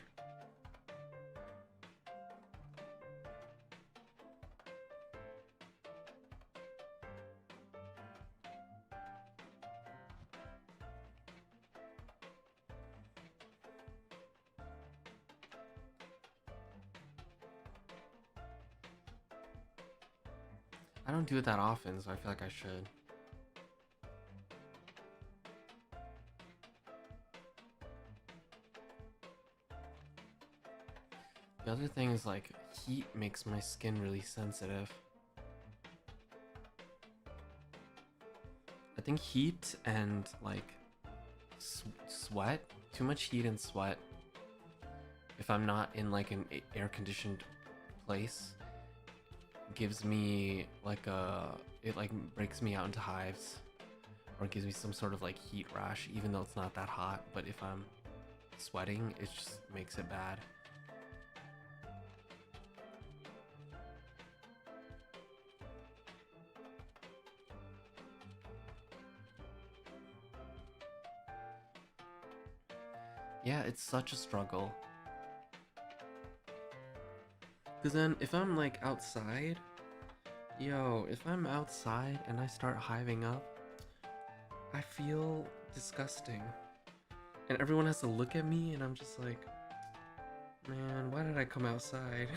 I don't do it that often, so I feel like I should. The other thing is, like, heat makes my skin really sensitive. I think heat and, like, sweat, too much heat and sweat, if I'm not in, like, an air-conditioned place, gives me, like, it, like, breaks me out into hives, or gives me some sort of, like, heat rash, even though it's not that hot, but if I'm sweating, it just makes it bad. Yeah, it's such a struggle. Because then if I'm like outside, if I'm outside and I start hiving up, I feel disgusting. And everyone has to look at me and I'm just like, man, why did I come outside?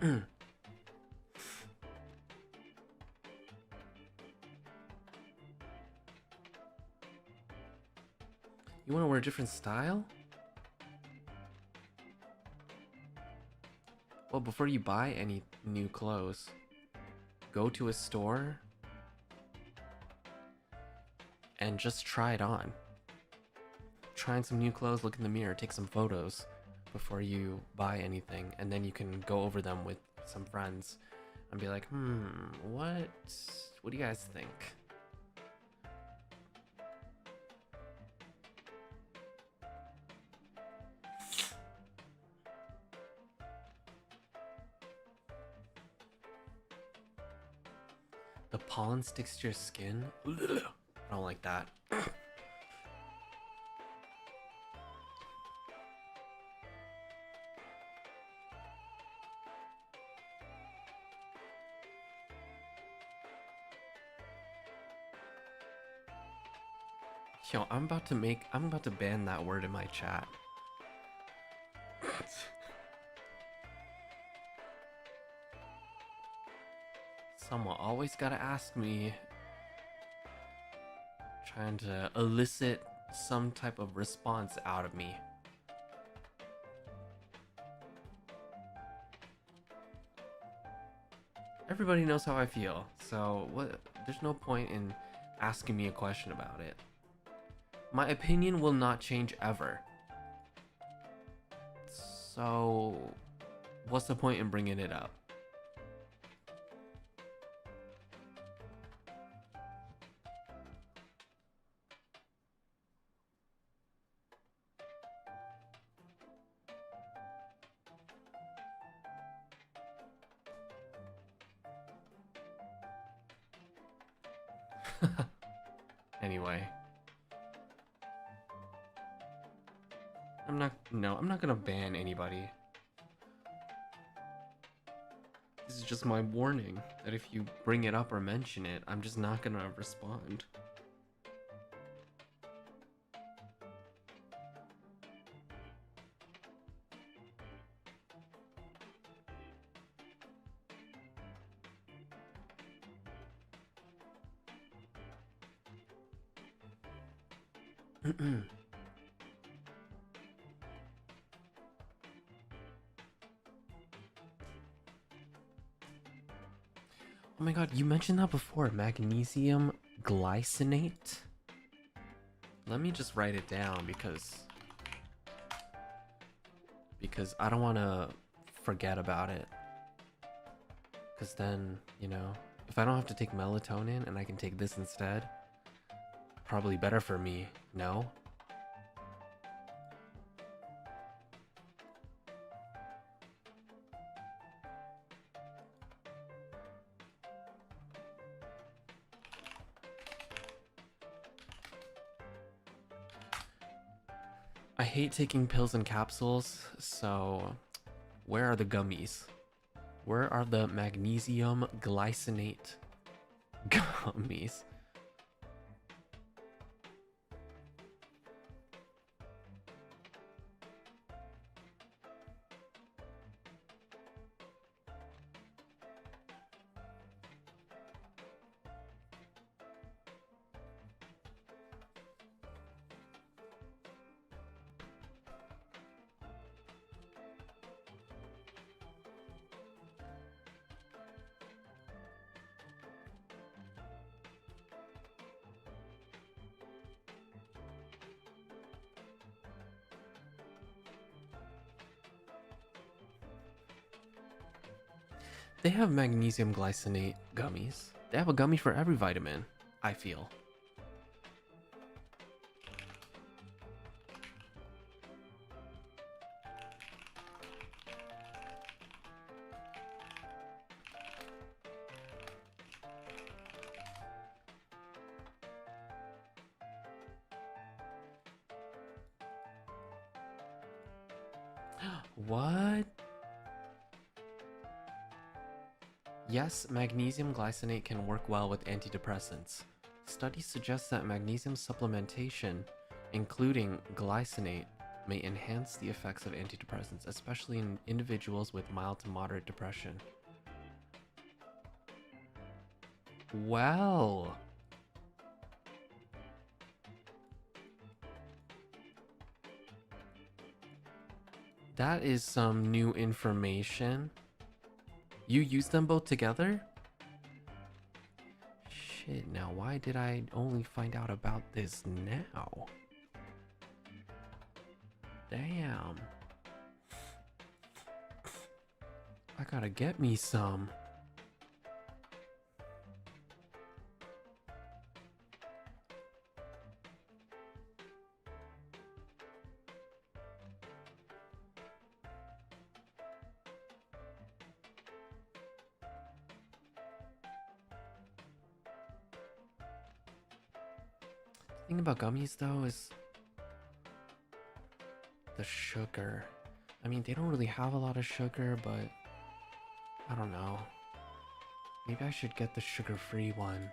You want to wear a different style? Well, before you buy any new clothes, go to a store and just try it on. Try on some new clothes, look in the mirror, take some photos before you buy anything, and then you can go over them with some friends and be like, what do you guys think? The pollen sticks to your skin? I don't like that. Yo, I'm about to ban that word in my chat. Someone always gotta ask me, trying to elicit some type of response out of me. Everybody knows how I feel, so there's no point in asking me a question about it. My opinion will not change ever. So, what's the point in bringing it up? Anyway. I'm not gonna ban anybody. This is just my warning that if you bring it up or mention it, I'm just not gonna respond. Oh my god, you mentioned that before. Magnesium glycinate? Let me just write it down because I don't want to forget about it. Because then, you know, if I don't have to take melatonin and I can take this instead, probably better for me, no? I hate taking pills and capsules, so where are the gummies? Where are the magnesium glycinate gummies? They have magnesium glycinate gummies. They have a gummy for every vitamin, I feel. What? Yes, magnesium glycinate can work well with antidepressants. Studies suggest that magnesium supplementation, including glycinate, may enhance the effects of antidepressants, especially in individuals with mild to moderate depression. Well, that is some new information. You use them both together? Shit, now why did I only find out about this now? Damn. I gotta get me some. The thing about gummies though is the sugar. I mean, they don't really have a lot of sugar, but I don't know. Maybe I should get the sugar-free one.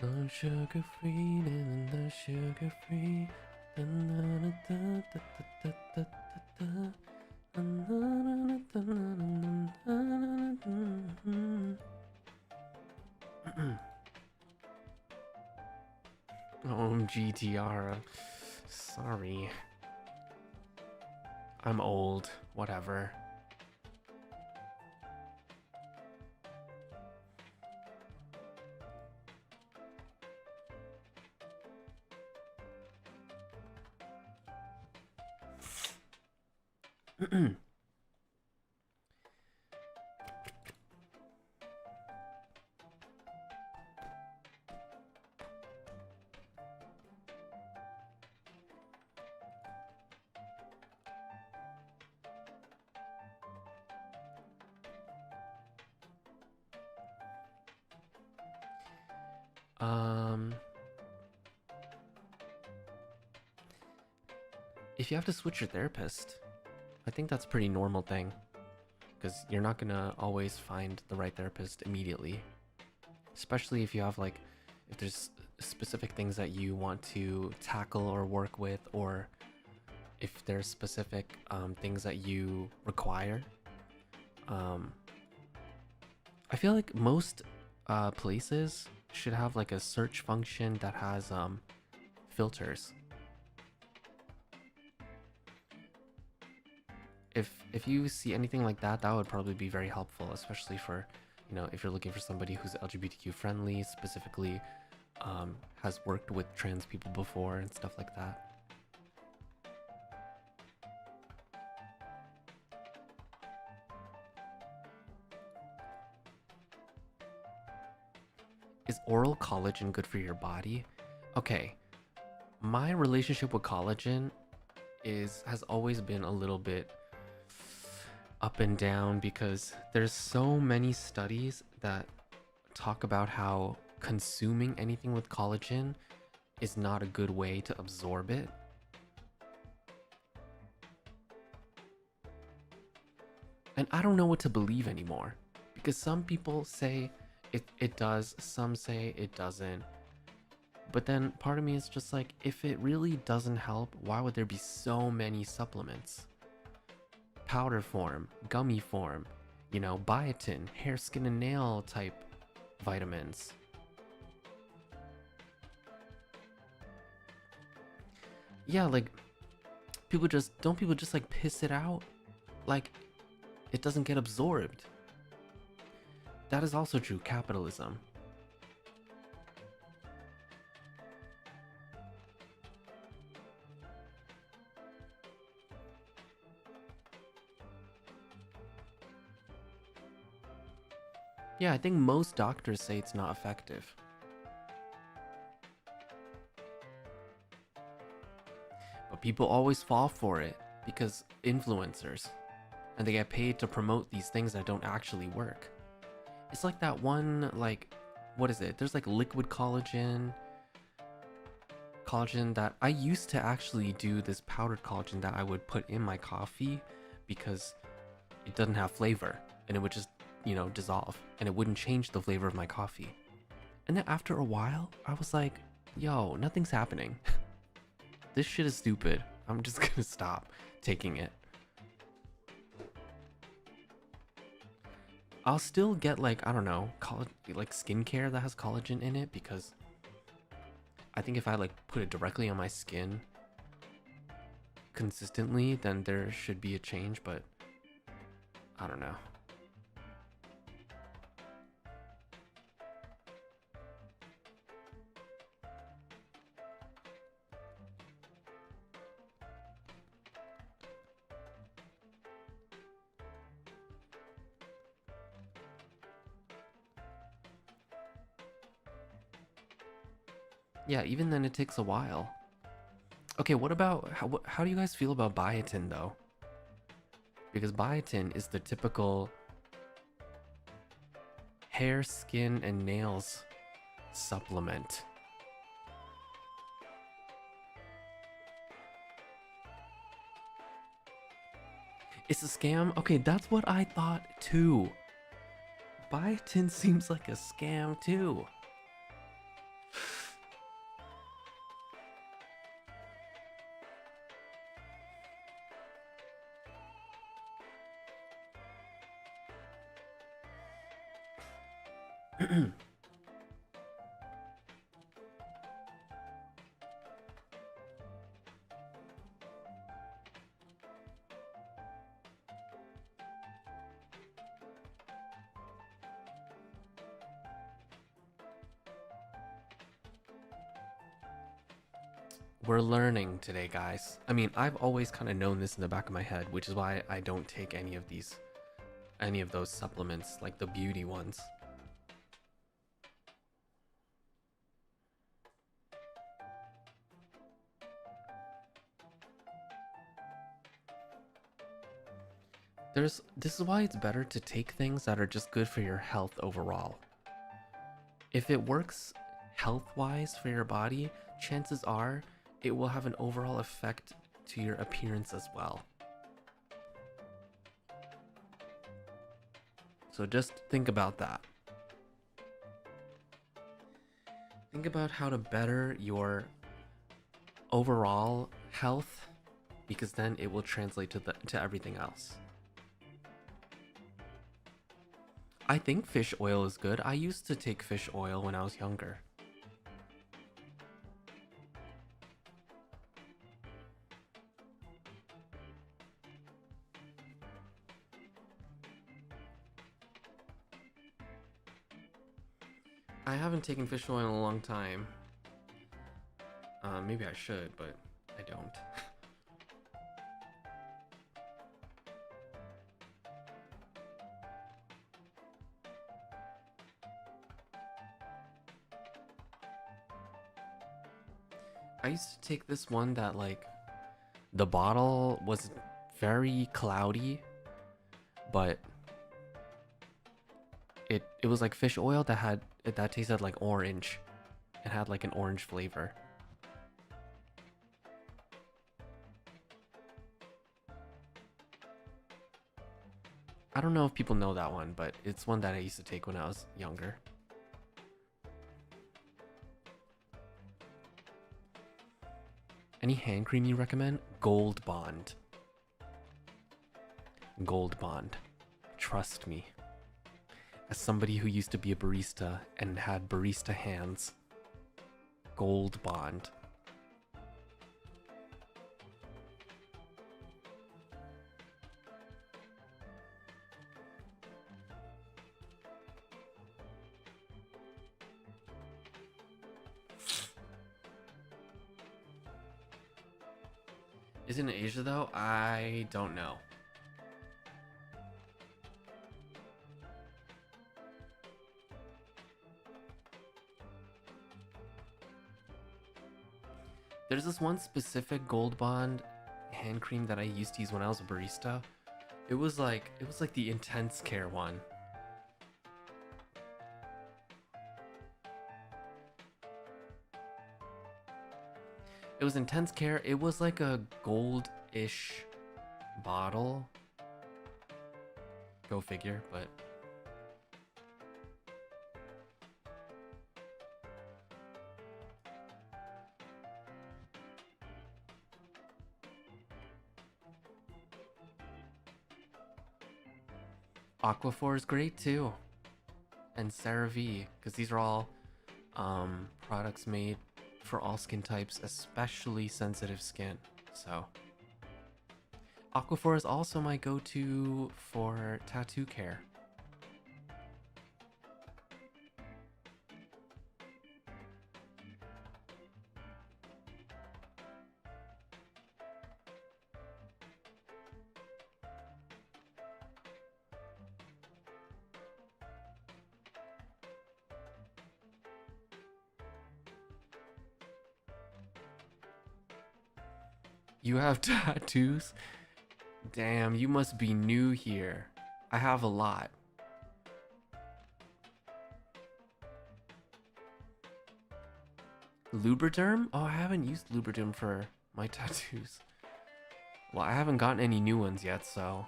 No sugar free, no sugar free. GTR. Sorry. I'm old. Whatever. If you have to switch your therapist, I think that's a pretty normal thing, because you're not gonna always find the right therapist immediately, especially if you have like, if there's specific things that you want to tackle or work with, or if there's specific things that you require. I feel like most places should have like a search function that has filters. If you see anything like that, that would probably be very helpful, especially for, you know, if you're looking for somebody who's LGBTQ friendly, specifically has worked with trans people before and stuff like that. Is oral collagen good for your body? Okay, my relationship with collagen has always been a little bit up and down, because there's so many studies that talk about how consuming anything with collagen is not a good way to absorb it. And I don't know what to believe anymore, because some people say it does, some say it doesn't. But then part of me is just like, if it really doesn't help, why would there be so many supplements? Powder form, gummy form, you know, biotin, hair, skin, and nail type vitamins. Yeah, like, people just like piss it out? Like, it doesn't get absorbed. That is also true, capitalism. Yeah, I think most doctors say it's not effective. But people always fall for it because influencers, and they get paid to promote these things that don't actually work. It's like that one, like, what is it? There's like liquid collagen that I used to actually do, this powdered collagen that I would put in my coffee because it doesn't have flavor and it would just, you know, dissolve and it wouldn't change the flavor of my coffee. And then after a while, I was like, yo, nothing's happening. This shit is stupid. I'm just gonna stop taking it. I'll still get, like, I don't know, like skincare that has collagen in it, because I think if I like put it directly on my skin consistently, then there should be a change, but I don't know. Yeah, even then it takes a while. Okay, what about, how do you guys feel about biotin though? Because biotin is the typical hair, skin, and nails supplement. It's a scam? Okay, that's what I thought too. Biotin seems like a scam too. We're learning today, guys. I mean, I've always kind of known this in the back of my head, which is why I don't take any of those supplements, like the beauty ones. This is why it's better to take things that are just good for your health overall. If it works health-wise for your body, chances are it will have an overall effect to your appearance as well. So just think about that. Think about how to better your overall health, because then it will translate to everything else. I think fish oil is good. I used to take fish oil when I was younger. I haven't taken fish oil in a long time. Maybe I should, but I don't. I used to take this one that, like, the bottle was very cloudy, but it was like fish oil that tasted like orange. It had like an orange flavor. I don't know if people know that one, but it's one that I used to take when I was younger. Any hand cream you recommend? Gold Bond. Gold Bond. Trust me. As somebody who used to be a barista and had barista hands. Gold Bond. Is it in Asia though? I don't know. There's this one specific Gold Bond hand cream that I used to use when I was a barista. It was like the Intense Care one. It was Intense Care. It was like a gold-ish bottle. Go figure, but Aquaphor is great too. And CeraVe, because these are all products made for all skin types, especially sensitive skin. So Aquaphor is also my go-to for tattoo care. You have tattoos? Damn, you must be new here. I have a lot. Lubriderm? Oh, I haven't used Lubriderm for my tattoos. Well, I haven't gotten any new ones yet, so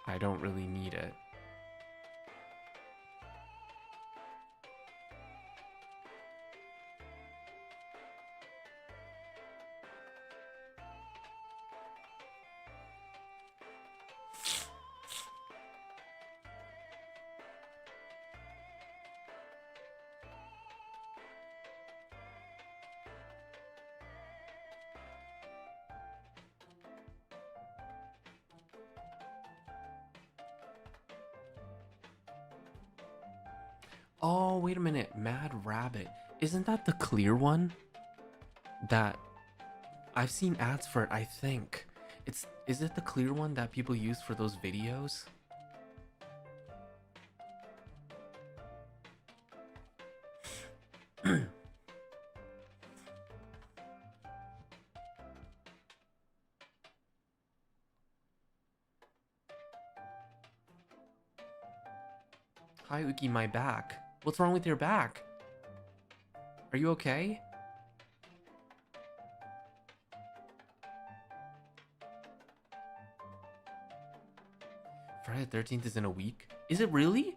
I don't really need it. Oh, wait a minute. Mad Rabbit. Isn't that the clear one? That I've seen ads for it, I think. Is it the clear one that people use for those videos? Hi, Uki, my back. What's wrong with your back? Are you okay? Friday the 13th is in a week? Is it really?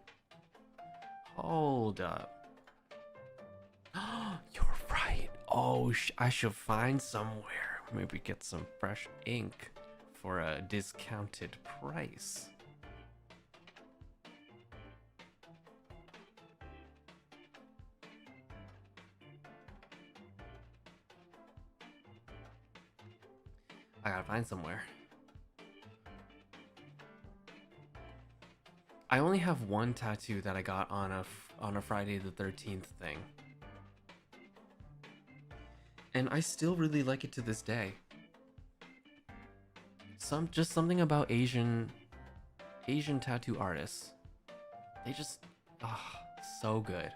Hold up. You're Oh, I should find somewhere. Maybe get some fresh ink for a discounted price. I gotta find somewhere. I only have one tattoo that I got on a Friday the 13th thing. And I still really like it to this day. Just something about Asian tattoo artists. They just so good.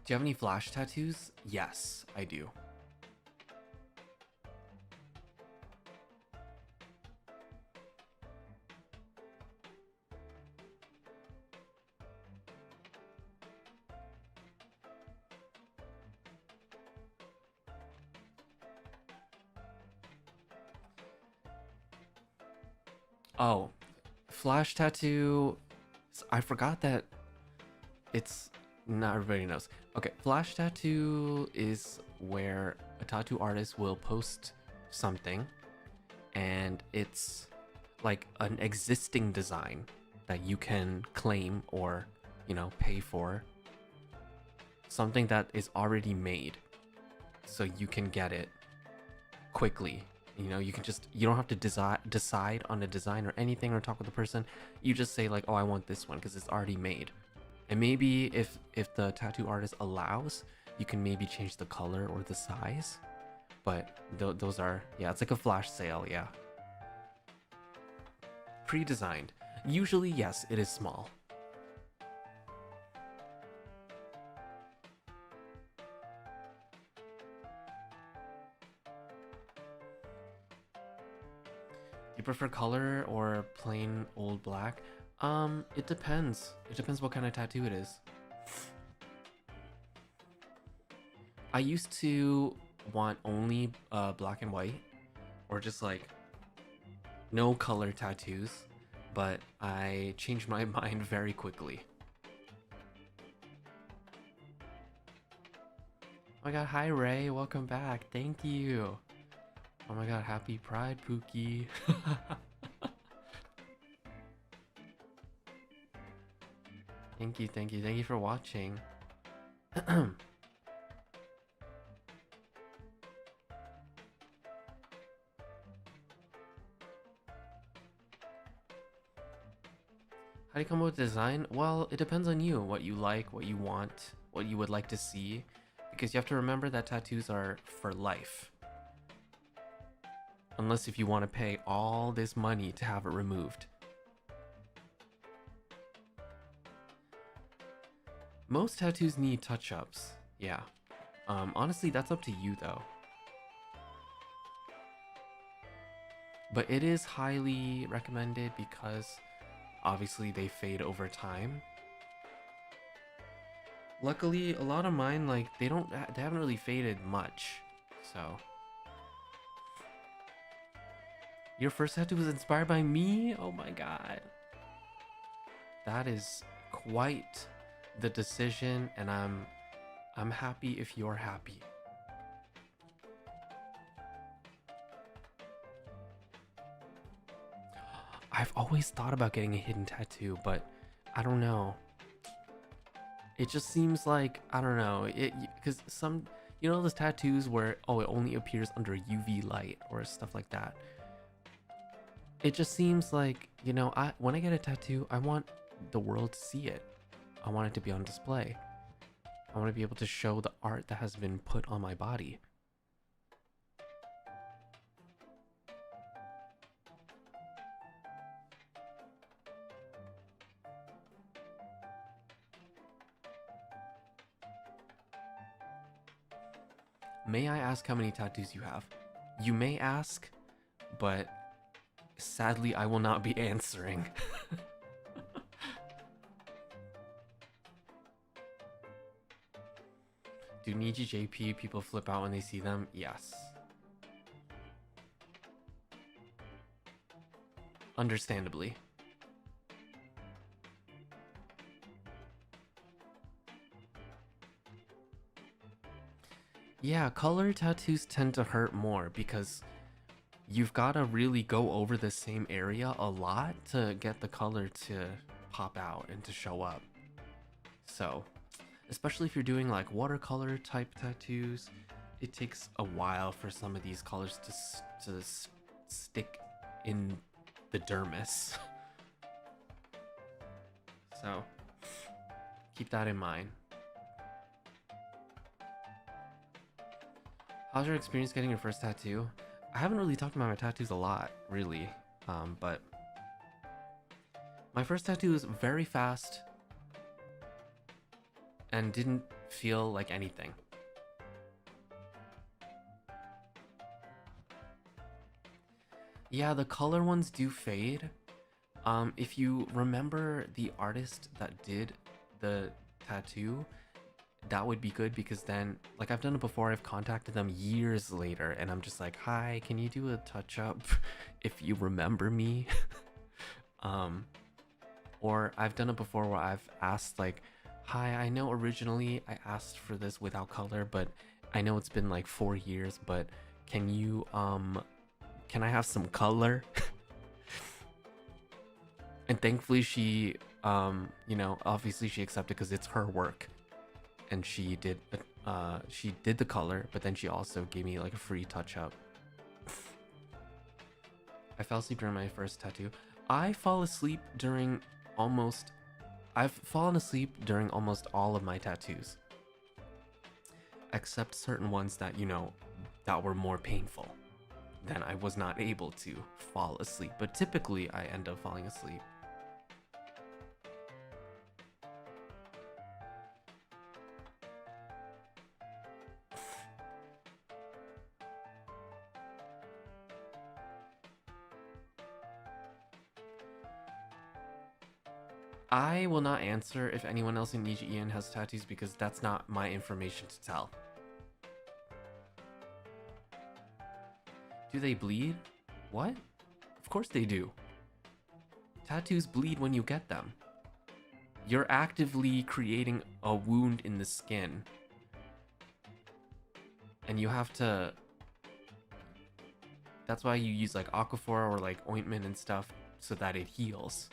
Do you have any flash tattoos? Yes, I do. Oh, flash tattoo. I forgot that it's not everybody knows. Okay, flash tattoo is where a tattoo artist will post something and it's like an existing design that you can claim or, you know, pay for. Something that is already made so you can get it quickly. You know, you don't have to decide on a design or anything or talk with the person. You just say like, oh, I want this one because it's already made. And maybe if the tattoo artist allows, you can maybe change the color or the size. But those are, yeah, it's like a flash sale, yeah. Pre-designed. Usually, yes, it is small. You prefer color or plain old black? It depends. It depends what kind of tattoo it is. I used to want only black and white, or just like no color tattoos, but I changed my mind very quickly. Oh my god, hi Ray, welcome back. Thank you. Oh my god, happy Pride, Pookie. Thank you for watching. How do you come up with design? Well, it depends on you, what you like, what you want, what you would like to see, because you have to remember that tattoos are for life. Unless if you want to pay all this money to have it removed. Most tattoos need touch-ups, yeah. Honestly, that's up to you though. But it is highly recommended because obviously they fade over time. Luckily, a lot of mine, like, they haven't really faded much, so. Your first tattoo was inspired by me? Oh my god. That is quite the decision, and I'm happy if you're happy. I've always thought about getting a hidden tattoo, but I don't know. It just seems like, I don't know, because some, you know those tattoos where, oh, it only appears under UV light or stuff like that. It just seems like, you know, when I get a tattoo, I want the world to see it. I want it to be on display. I want to be able to show the art that has been put on my body. May I ask how many tattoos you have? You may ask, but sadly I will not be answering. Do NIJIJP people flip out when they see them? Yes. Understandably. Yeah, color tattoos tend to hurt more because you've got to really go over the same area a lot to get the color to pop out and to show up. So, especially if you're doing like watercolor type tattoos, it takes a while for some of these colors to stick in the dermis. So, keep that in mind. How's your experience getting your first tattoo? I haven't really talked about my tattoos a lot, really, but my first tattoo was very fast and didn't feel like anything. Yeah, the color ones do fade. If you remember the artist that did the tattoo, that would be good, because then, like, I've done it before, I've contacted them years later and I'm just like, hi, can you do a touch-up if you remember me? Or I've done it before where I've asked like, hi, I know originally I asked for this without color, but I know it's been like 4 years, but can you can I have some color? And thankfully she you know, obviously she accepted because it's her work, and she did the color, but then she also gave me like a free touch-up. I fell asleep during my first tattoo. I've fallen asleep during almost all of my tattoos, except certain ones that, you know, that were more painful. Then I was not able to fall asleep, but typically I end up falling asleep. I will not answer if anyone else in NIJISANJI has tattoos, because that's not my information to tell. Do they bleed? What? Of course they do. Tattoos bleed when you get them. You're actively creating a wound in the skin. And you have to... That's why you use like Aquaphor or like ointment and stuff, so that it heals.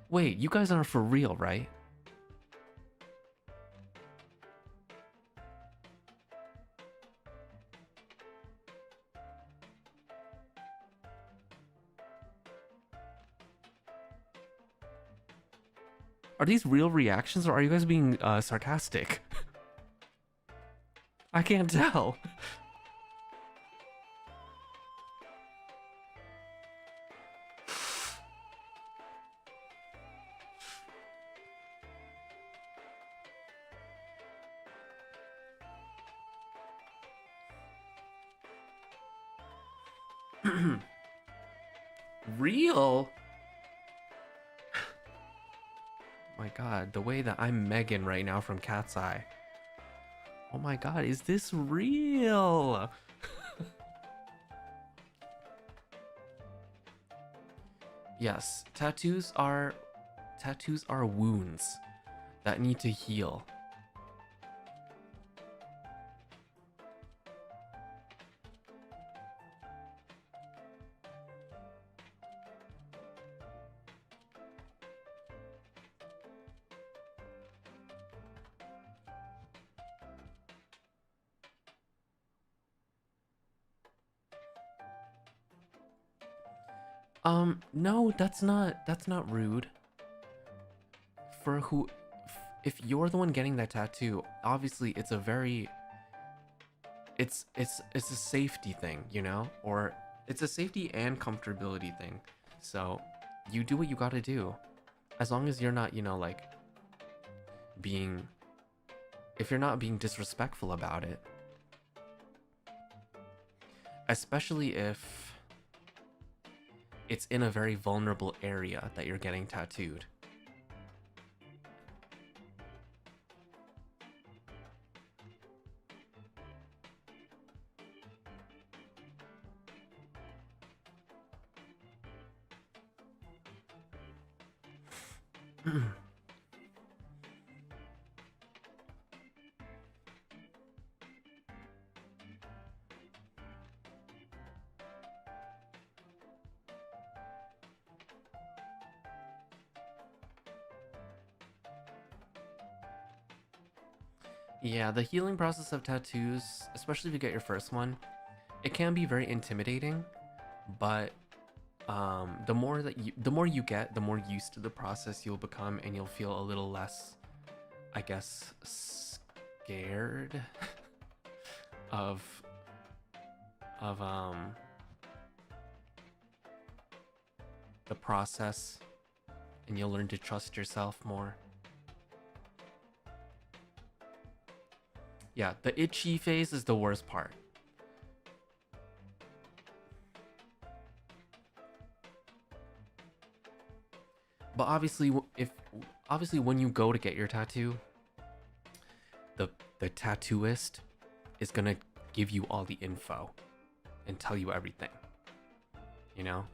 Wait, you guys aren't for real, right? Are these real reactions, or are you guys being sarcastic? I can't tell. Real? My god, the way that I'm Megan right now from Cat's Eye. Oh my god, is this real? Yes, tattoos are wounds that need to heal. No, that's not rude. For who, if you're the one getting that tattoo, obviously it's a very it's a safety thing, you know? Or it's a safety and comfortability thing. So you do what you gotta do. As long as you're not, you know, like being, if you're not being disrespectful about it. Especially if it's in a very vulnerable area that you're getting tattooed. Yeah, the healing process of tattoos, especially if you get your first one, it can be very intimidating, but the more you get, the more used to the process you'll become, and you'll feel a little less, I guess, scared of the process, and you'll learn to trust yourself more. Yeah, the itchy phase is the worst part. But obviously, when you go to get your tattoo, the tattooist is gonna give you all the info and tell you everything. You know?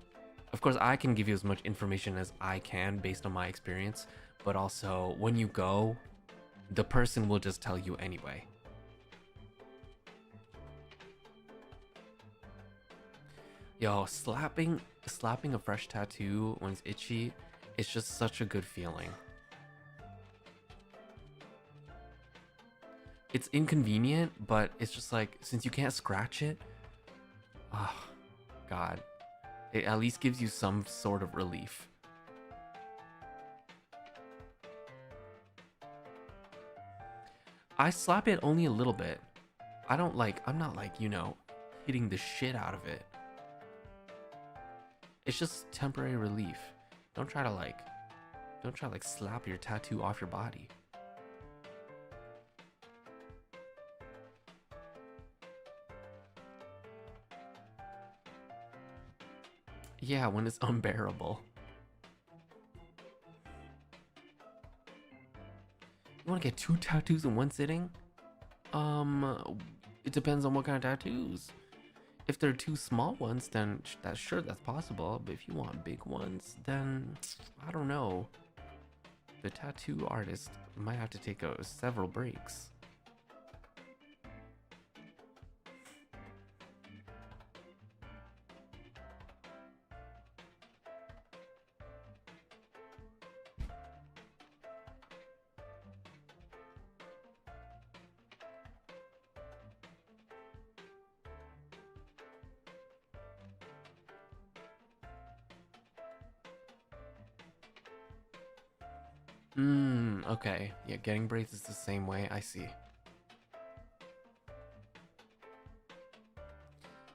Of course, I can give you as much information as I can based on my experience, but also when you go, the person will just tell you anyway. Yo, slapping a fresh tattoo when it's itchy, it's just such a good feeling. It's inconvenient, but it's just like, since you can't scratch it, oh god, it at least gives you some sort of relief. I slap it only a little bit. I'm not like, you know, hitting the shit out of it. It's just temporary relief. Don't try to like slap your tattoo off your body. Yeah, when it's unbearable. You want to get 2 tattoos in one sitting? It depends on what kind of tattoos. If they're 2 small ones, then that's possible. But if you want big ones, then I don't know. The tattoo artist might have to take several breaks. Okay. Yeah, getting braids is the same way. I see.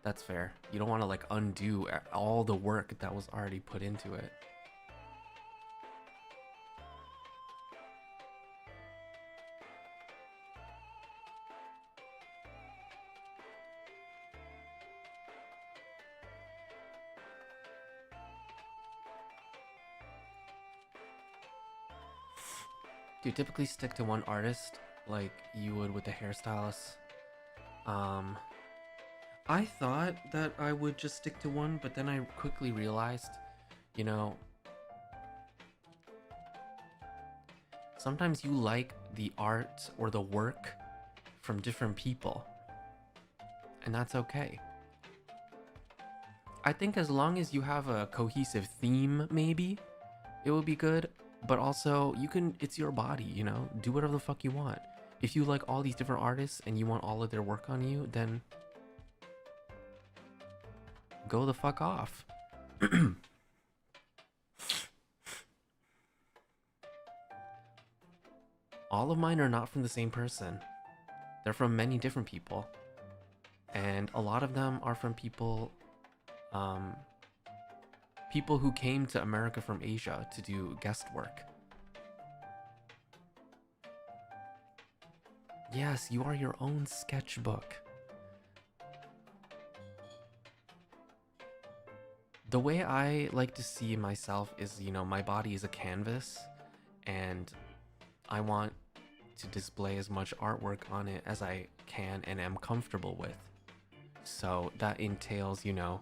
That's fair. You don't want to like undo all the work that was already put into it. Do you typically stick to one artist like you would with the hairstylist? I thought that I would just stick to one, but then I quickly realized, you know, sometimes you like the art or the work from different people, and that's okay. I think as long as you have a cohesive theme, maybe it will be good. But also, it's your body, you know? Do whatever the fuck you want. If you like all these different artists and you want all of their work on you, then go the fuck off. all of mine are not from the same person. They're from many different people. And a lot of them are from people people who came to America from Asia to do guest work. Yes, you are your own sketchbook. The way I like to see myself is, you know, my body is a canvas, and I want to display as much artwork on it as I can and am comfortable with. So that entails, you know,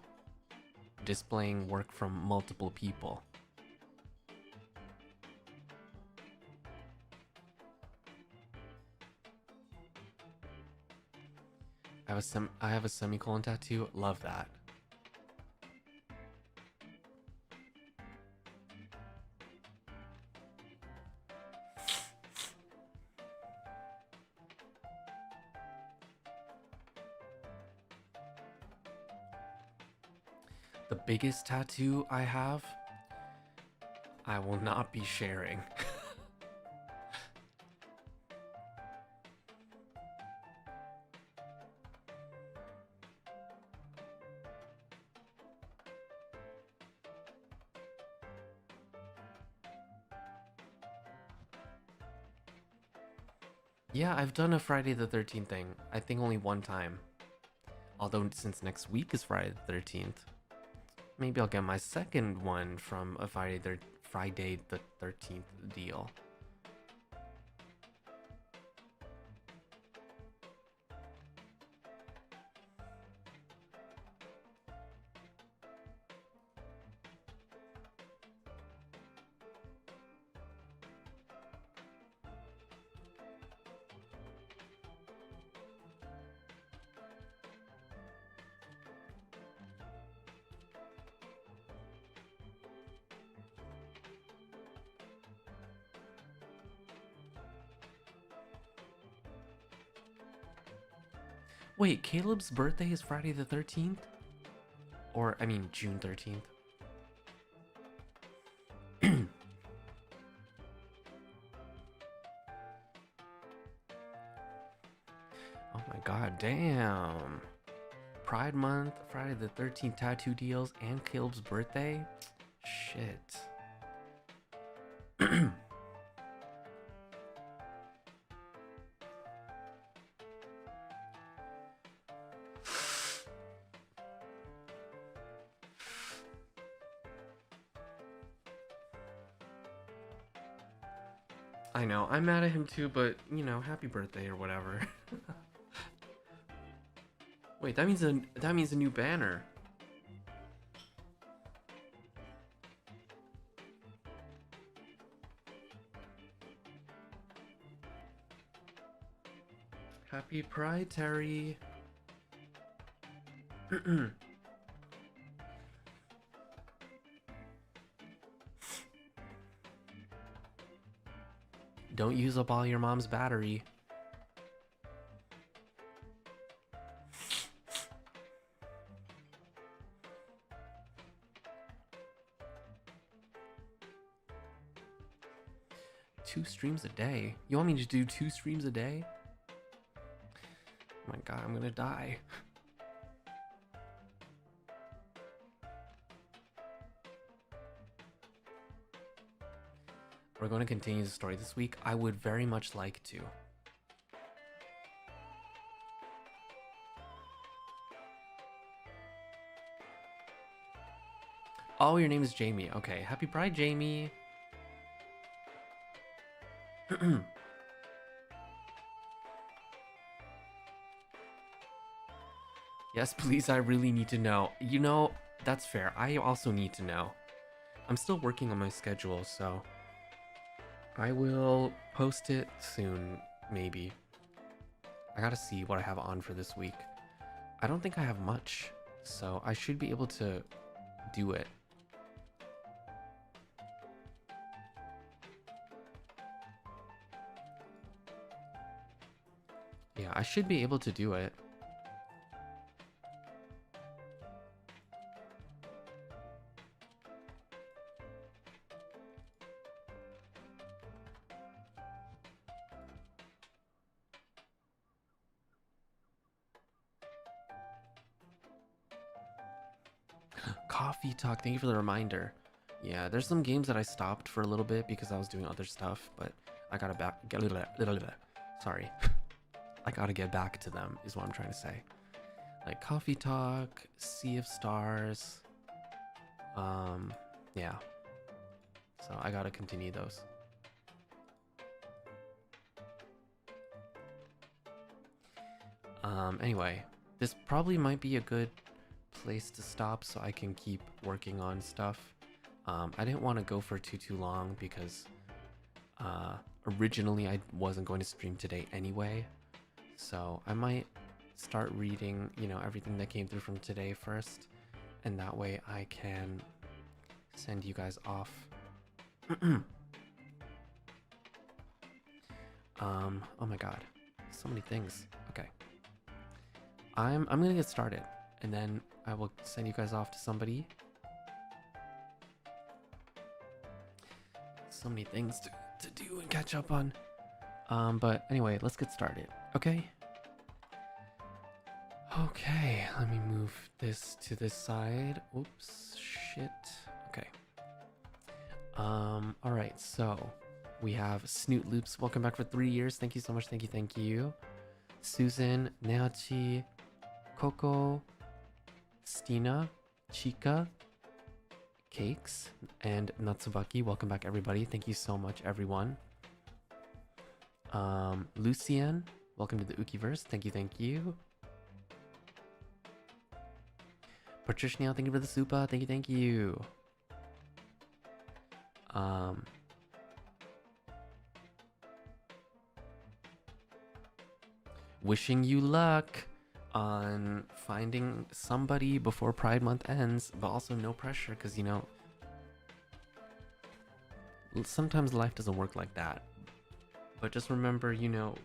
displaying work from multiple people. I have a semicolon tattoo. Love that. The biggest tattoo I have, I will not be sharing. Yeah, I've done a Friday the 13th thing. I think only one time. Although since next week is Friday the 13th, maybe I'll get my second one from a Friday the 13th deal. Wait, Caleb's birthday is Friday the 13th? Or, I mean, June 13th. Oh my god, damn. Pride Month, Friday the 13th tattoo deals, and Caleb's birthday? Shit. I know, I'm mad at him too, but, you know, happy birthday or whatever. Wait, that means a new banner. Happy Pride, Terry. Don't use up all your mom's battery. Two streams a day? You want me to do 2 streams a day? Oh my god, I'm gonna die. We're going to continue the story this week. I would very much like to. Oh, your name is Jamie. Okay, happy Pride, Jamie. Yes, please, I really need to know. You know, that's fair. I also need to know. I'm still working on my schedule, so I will post it soon, maybe. I gotta see what I have on for this week. I don't think I have much, so I should be able to do it. Yeah, I should be able to do it. Coffee Talk, thank you for the reminder. Yeah, there's some games that I stopped for a little bit because I was doing other stuff, but I gotta sorry. I gotta get back to them is what I'm trying to say. Like Coffee Talk, Sea of Stars. Yeah. So I gotta continue those. Anyway, this probably might be a good place to stop so I can keep working on stuff. I didn't want to go for too long because originally I wasn't going to stream today anyway. So I might start reading, you know, everything that came through from today first, and that way I can send you guys off. Oh my god, so many things. Okay, I'm gonna get started, and then I will send you guys off to somebody. So many things to do and catch up on. But anyway, let's get started. Okay. Okay, let me move this to this side. Oops, shit. Okay. All right, so we have Snoot Loops. Welcome back for 3 years. Thank you so much. Thank you. Thank you. Susan, Neachi, Coco, Stina, Chika, Cakes, and Natsubaki. Welcome back, everybody. Thank you so much, everyone. Lucian, welcome to the Ukiverse. Thank you. Thank you. Patricia, thank you for the super. Thank you. Thank you. Wishing you luck on finding somebody before Pride Month ends, but also no pressure because, you know, sometimes life doesn't work like that. But just remember, you know,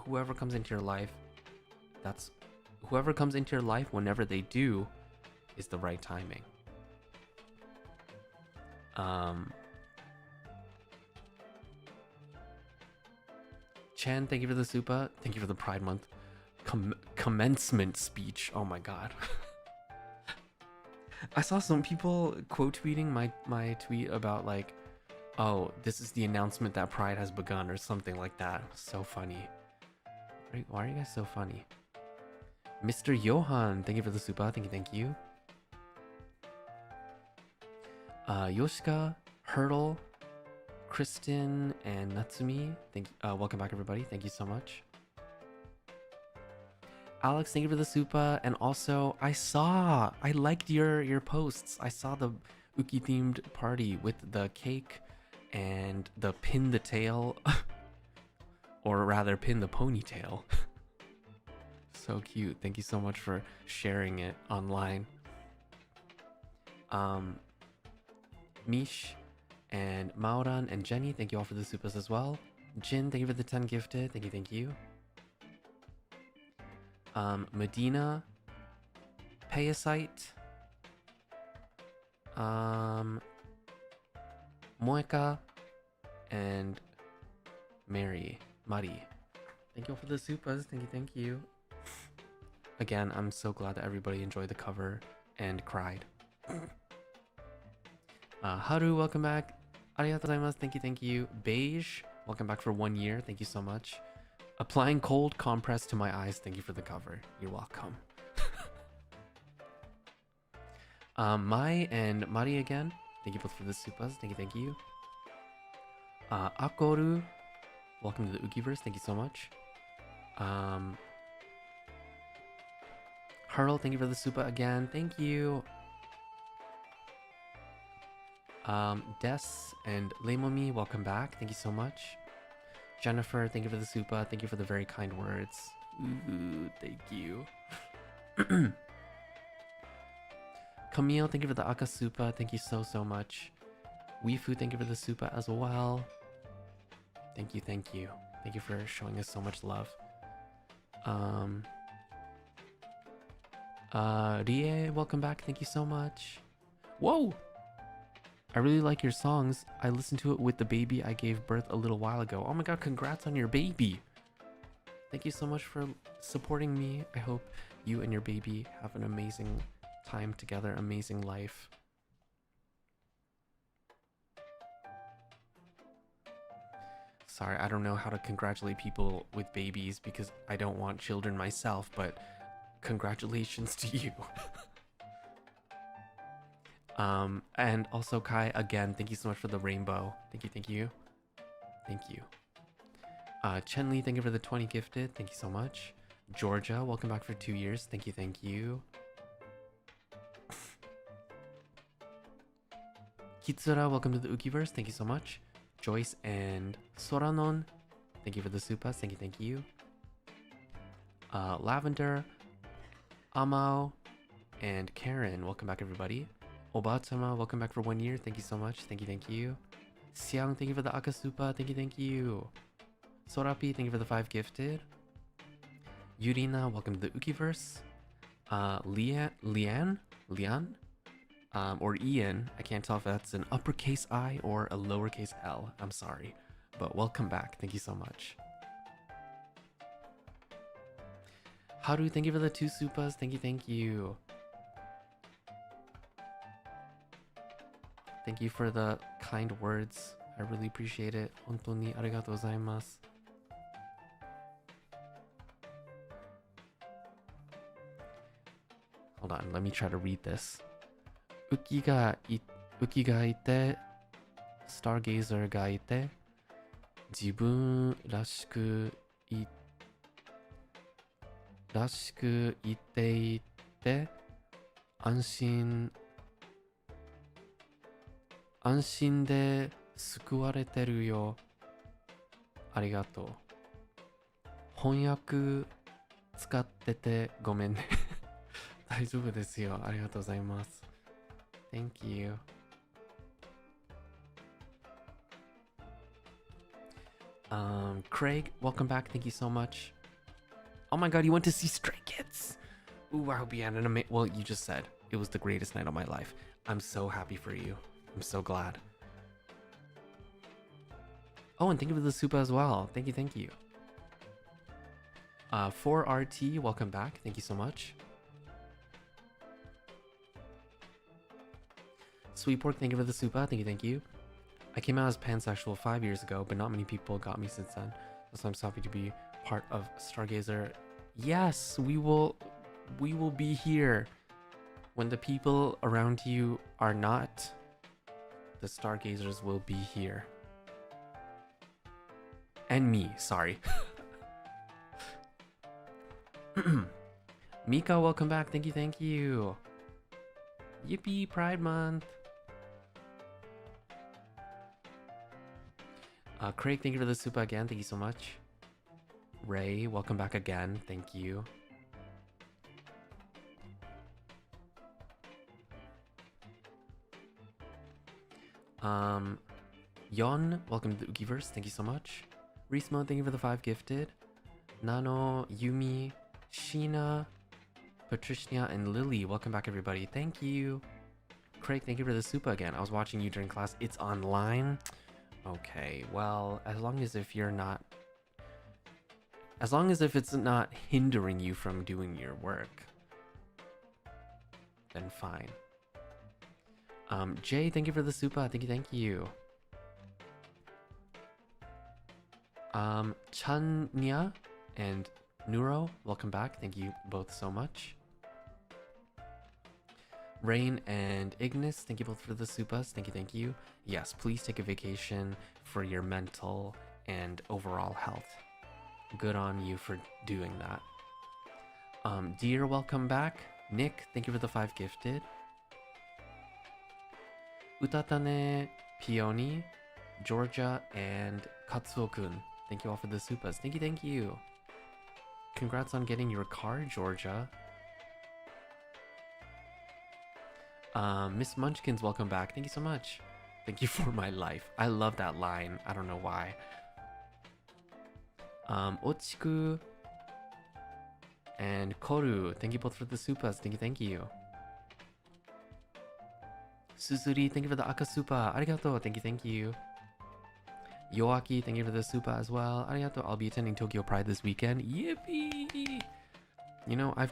whoever comes into your life, whoever comes into your life whenever they do is the right timing. Chen, thank you for the super. Thank you for the Pride Month commencement speech. Oh my god. I saw some people quote tweeting my tweet about like, oh, this is the announcement that Pride has begun or something like that. So funny. Why are you guys so funny? Mr. Johan, thank you for the super. Thank you. Thank you. Yoshika, Hurdle, Kristen, and Natsumi, welcome back, everybody. Thank you so much. Alex, thank you for the super. And also, I liked your posts. I saw the Uki themed party with the cake and the pin the tail, or rather pin the ponytail. So cute. Thank you so much for sharing it online. Mish and Maoran and Jenny, thank you all for the supers as well. Jin, thank you for the 10 gifted. Thank you. Thank you. Medina, Payasite, Moeka, and Mari. Thank you all for the supers. Thank you. Thank you. Again, I'm so glad that everybody enjoyed the cover and cried. Haru, welcome back. Arigatou gozaimasu. Thank you. Thank you. Beige, welcome back for 1 year. Thank you so much. Applying cold compress to my eyes. Thank you for the cover. You're welcome. Mai and Mari again. Thank you both for the supers. Thank you. Thank you. Akoru, welcome to the Ukiverse. Thank you so much. Hurl, thank you for the super again. Thank you. Des and Leimomi, welcome back. Thank you so much. Jennifer, thank you for the super. Thank you for the very kind words. Ooh, thank you. Camille, thank you for the Aka super. Thank you so much. Wifu, thank you for the super as well. Thank you. Thank you. Thank you for showing us so much love. Rie, welcome back. Thank you so much. Whoa! I really like your songs. I listened to it with the baby I gave birth a little while ago. Oh my god, congrats on your baby. Thank you so much for supporting me. I hope you and your baby have an amazing time together, amazing life. Sorry, I don't know how to congratulate people with babies because I don't want children myself, but congratulations to you. And also Kai, again, thank you so much for the rainbow. Thank you, thank you. Thank you. Chen Li, thank you for the 20 gifted. Thank you so much. Georgia, welcome back for 2 years. Thank you, thank you. Kitsura, welcome to the Ukiverse. Thank you so much. Joyce and Soranon, thank you for the supas. Thank you, thank you. Lavender, Amao, and Karen, welcome back, everybody. Obatama, welcome back for 1 year. Thank you so much. Thank you, thank you. Xiang, thank you for the Akasupa. Thank you, thank you. Sorapi, thank you for the 5 gifted. Yurina, welcome to the Ukiverse. Lian, or Ian, I can't tell if that's an uppercase I or a lowercase L. I'm sorry, but welcome back. Thank you so much. Haru, thank you for the 2 supas. Thank you, thank you. Thank you for the kind words. I really appreciate it. Hontoni arigatou gozaimasu. Hold on, let me try to read this. Uki ga ite, Stargazer ga ite, jibun rashiku ite ite, anshin de sukuwareteru yo. Arigatou. Honyaku tsukatte te gomen ne. 大丈夫ですよ。ありがとうございます。Thank you. Craig, welcome back. Thank you so much. Oh my god, you went to see Stray Kids. Ooh, I hope you had an amazing... Well, you just said it was the greatest night of my life. I'm so happy for you. I'm so glad. Oh, and thank you for the supa as well. Thank you, thank you. 4RT, welcome back. Thank you so much. Sweet Pork, thank you for the supa. Thank you, thank you. I came out as pansexual 5 years ago, but not many people got me since then. So I'm so happy to be part of Stargazer. Yes, we will be here. When the people around you are not, the Stargazers will be here. And me, sorry. Mika, welcome back. Thank you, thank you. Yippee, Pride Month. Craig, thank you for the supa again. Thank you so much. Ray, welcome back again. Thank you. Yon, welcome to the Ukiverse. Thank you so much. Reesmo, thank you for the 5 gifted. Nano, Yumi, Sheena, Patricia, and Lily, welcome back, everybody. Thank you. Craig, thank you for the supa again. I was watching you during class. It's online. Okay, well, as long as if it's not hindering you from doing your work, then fine. Jay, thank you for the supa. Thank you, thank you. Chanya and Nuro, welcome back. Thank you both so much. Rain and Ignis, thank you both for the supas. Thank you, thank you. Yes, please take a vacation for your mental and overall health. Good on you for doing that. Dear, welcome back. Nick, thank you for the 5 gifted. Utatane, Peony, Georgia, and Katsuo-kun, thank you all for the supas. Thank you, thank you. Congrats on getting your car, Georgia. Miss Munchkins, welcome back. Thank you so much. Thank you for my life. I love that line. I don't know why. Ochiku and Koru, thank you both for the supas. Thank you, thank you. Suzuri, thank you for the Akasupa. Arigato, thank you, thank you. Yoaki, thank you for the supa as well. Arigato, I'll be attending Tokyo Pride this weekend. Yippee! You know, I've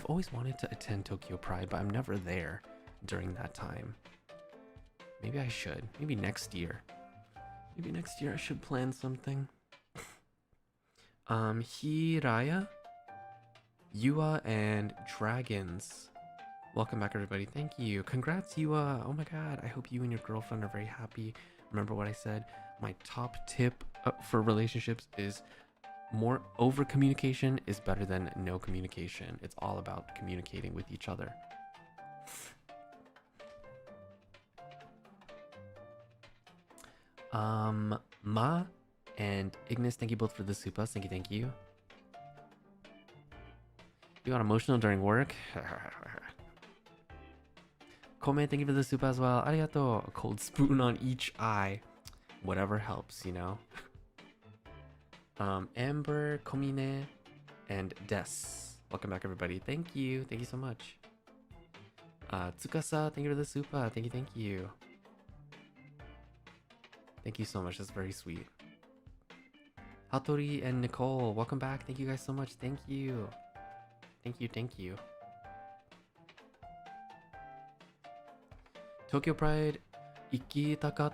always wanted to attend Tokyo Pride, but I'm never there during that time. Maybe I should. Maybe next year. Maybe next year I should plan something. Hiraya, Yua, and Dragons. Welcome back, everybody. Thank you. Congrats, Yua. Oh my god. I hope you and your girlfriend are very happy. Remember what I said? My top tip for relationships is more over communication is better than no communication. It's all about communicating with each other. Ma and Ignis, thank you both for the supas. Thank you, thank you. You got emotional during work? Kome, thank you for the supa as well. Arigato. A cold spoon on each eye. Whatever helps, you know? Amber, Komine, and Des. Welcome back, everybody. Thank you. Thank you so much. Tsukasa, thank you for the supa. Thank you, thank you. Thank you so much. That's very sweet. Hattori and Nicole, welcome back. Thank you guys so much. Thank you. Thank you, thank you. Tokyo Pride, Ikitaka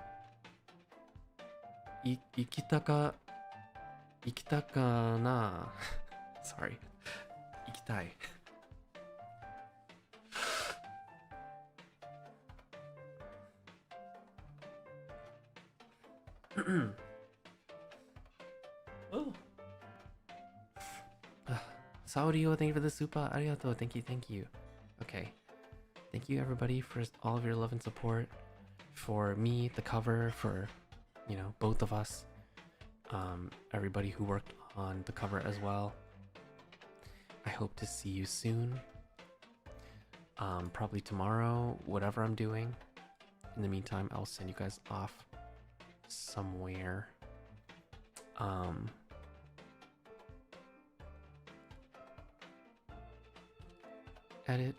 na. Sorry. Ikitai. Oh. Saurio, thank you for the supa. Arigato, thank you, thank you. Okay. Thank you, everybody, for all of your love and support. For me, the cover, for, you know, both of us. Everybody who worked on the cover as well. I hope to see you soon. Probably tomorrow, whatever I'm doing. In the meantime, I'll send you guys off somewhere. Edit.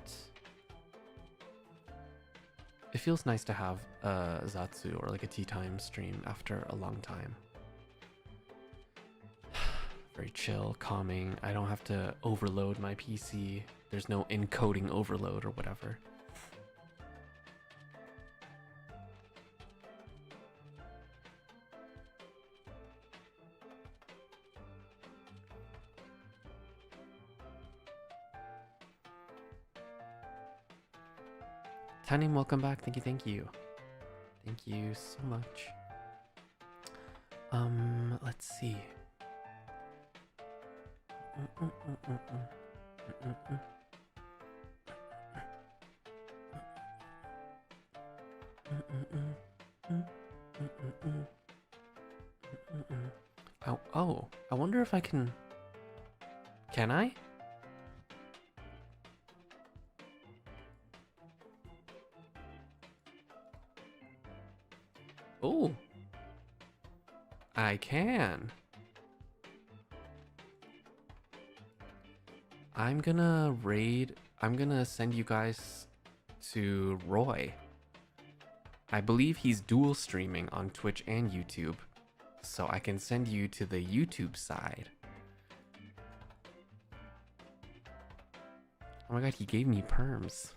It feels nice to have a Zatsu or like a tea time stream after a long time. Very chill, calming. I don't have to overload my PC. There's no encoding overload or whatever. Tanim, welcome back. Thank you, thank you. Thank you so much. Let's see. Oh, I wonder if I can... Can I? Oh, I can. I'm gonna send you guys to Roy. I believe he's dual streaming on Twitch and YouTube, so I can send you to the YouTube side. Oh my god, he gave me perms.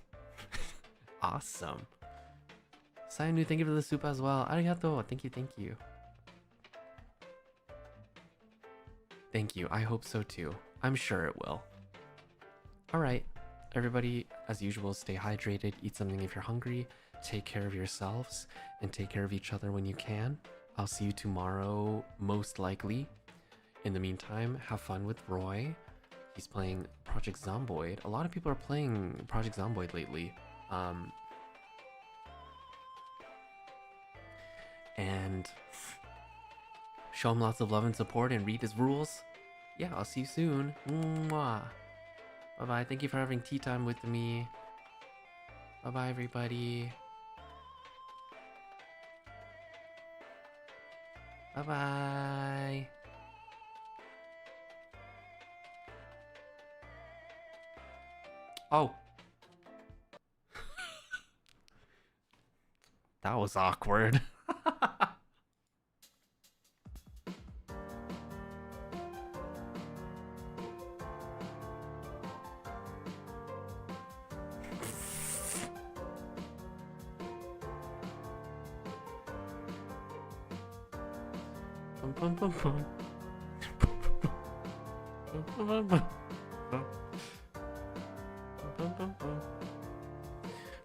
Awesome. Sayanu, thank you for the soup as well. Arigato. Thank you, thank you. Thank you. I hope so too. I'm sure it will. Alright, everybody, as usual, stay hydrated, eat something if you're hungry, take care of yourselves, and take care of each other when you can. I'll see you tomorrow, most likely. In the meantime, have fun with Roy. He's playing Project Zomboid. A lot of people are playing Project Zomboid lately. And show him lots of love and support and read his rules. Yeah, I'll see you soon. Mwah. Bye-bye. Thank you for having tea time with me. Bye-bye, everybody. Bye-bye. Oh. That was awkward.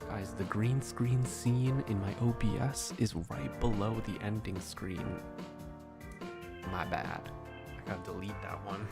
Guys, the green screen scene in my OBS is right below the ending screen. My bad. I gotta delete that one.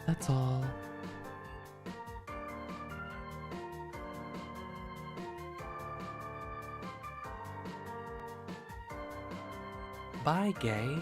That's all. Bye, gay.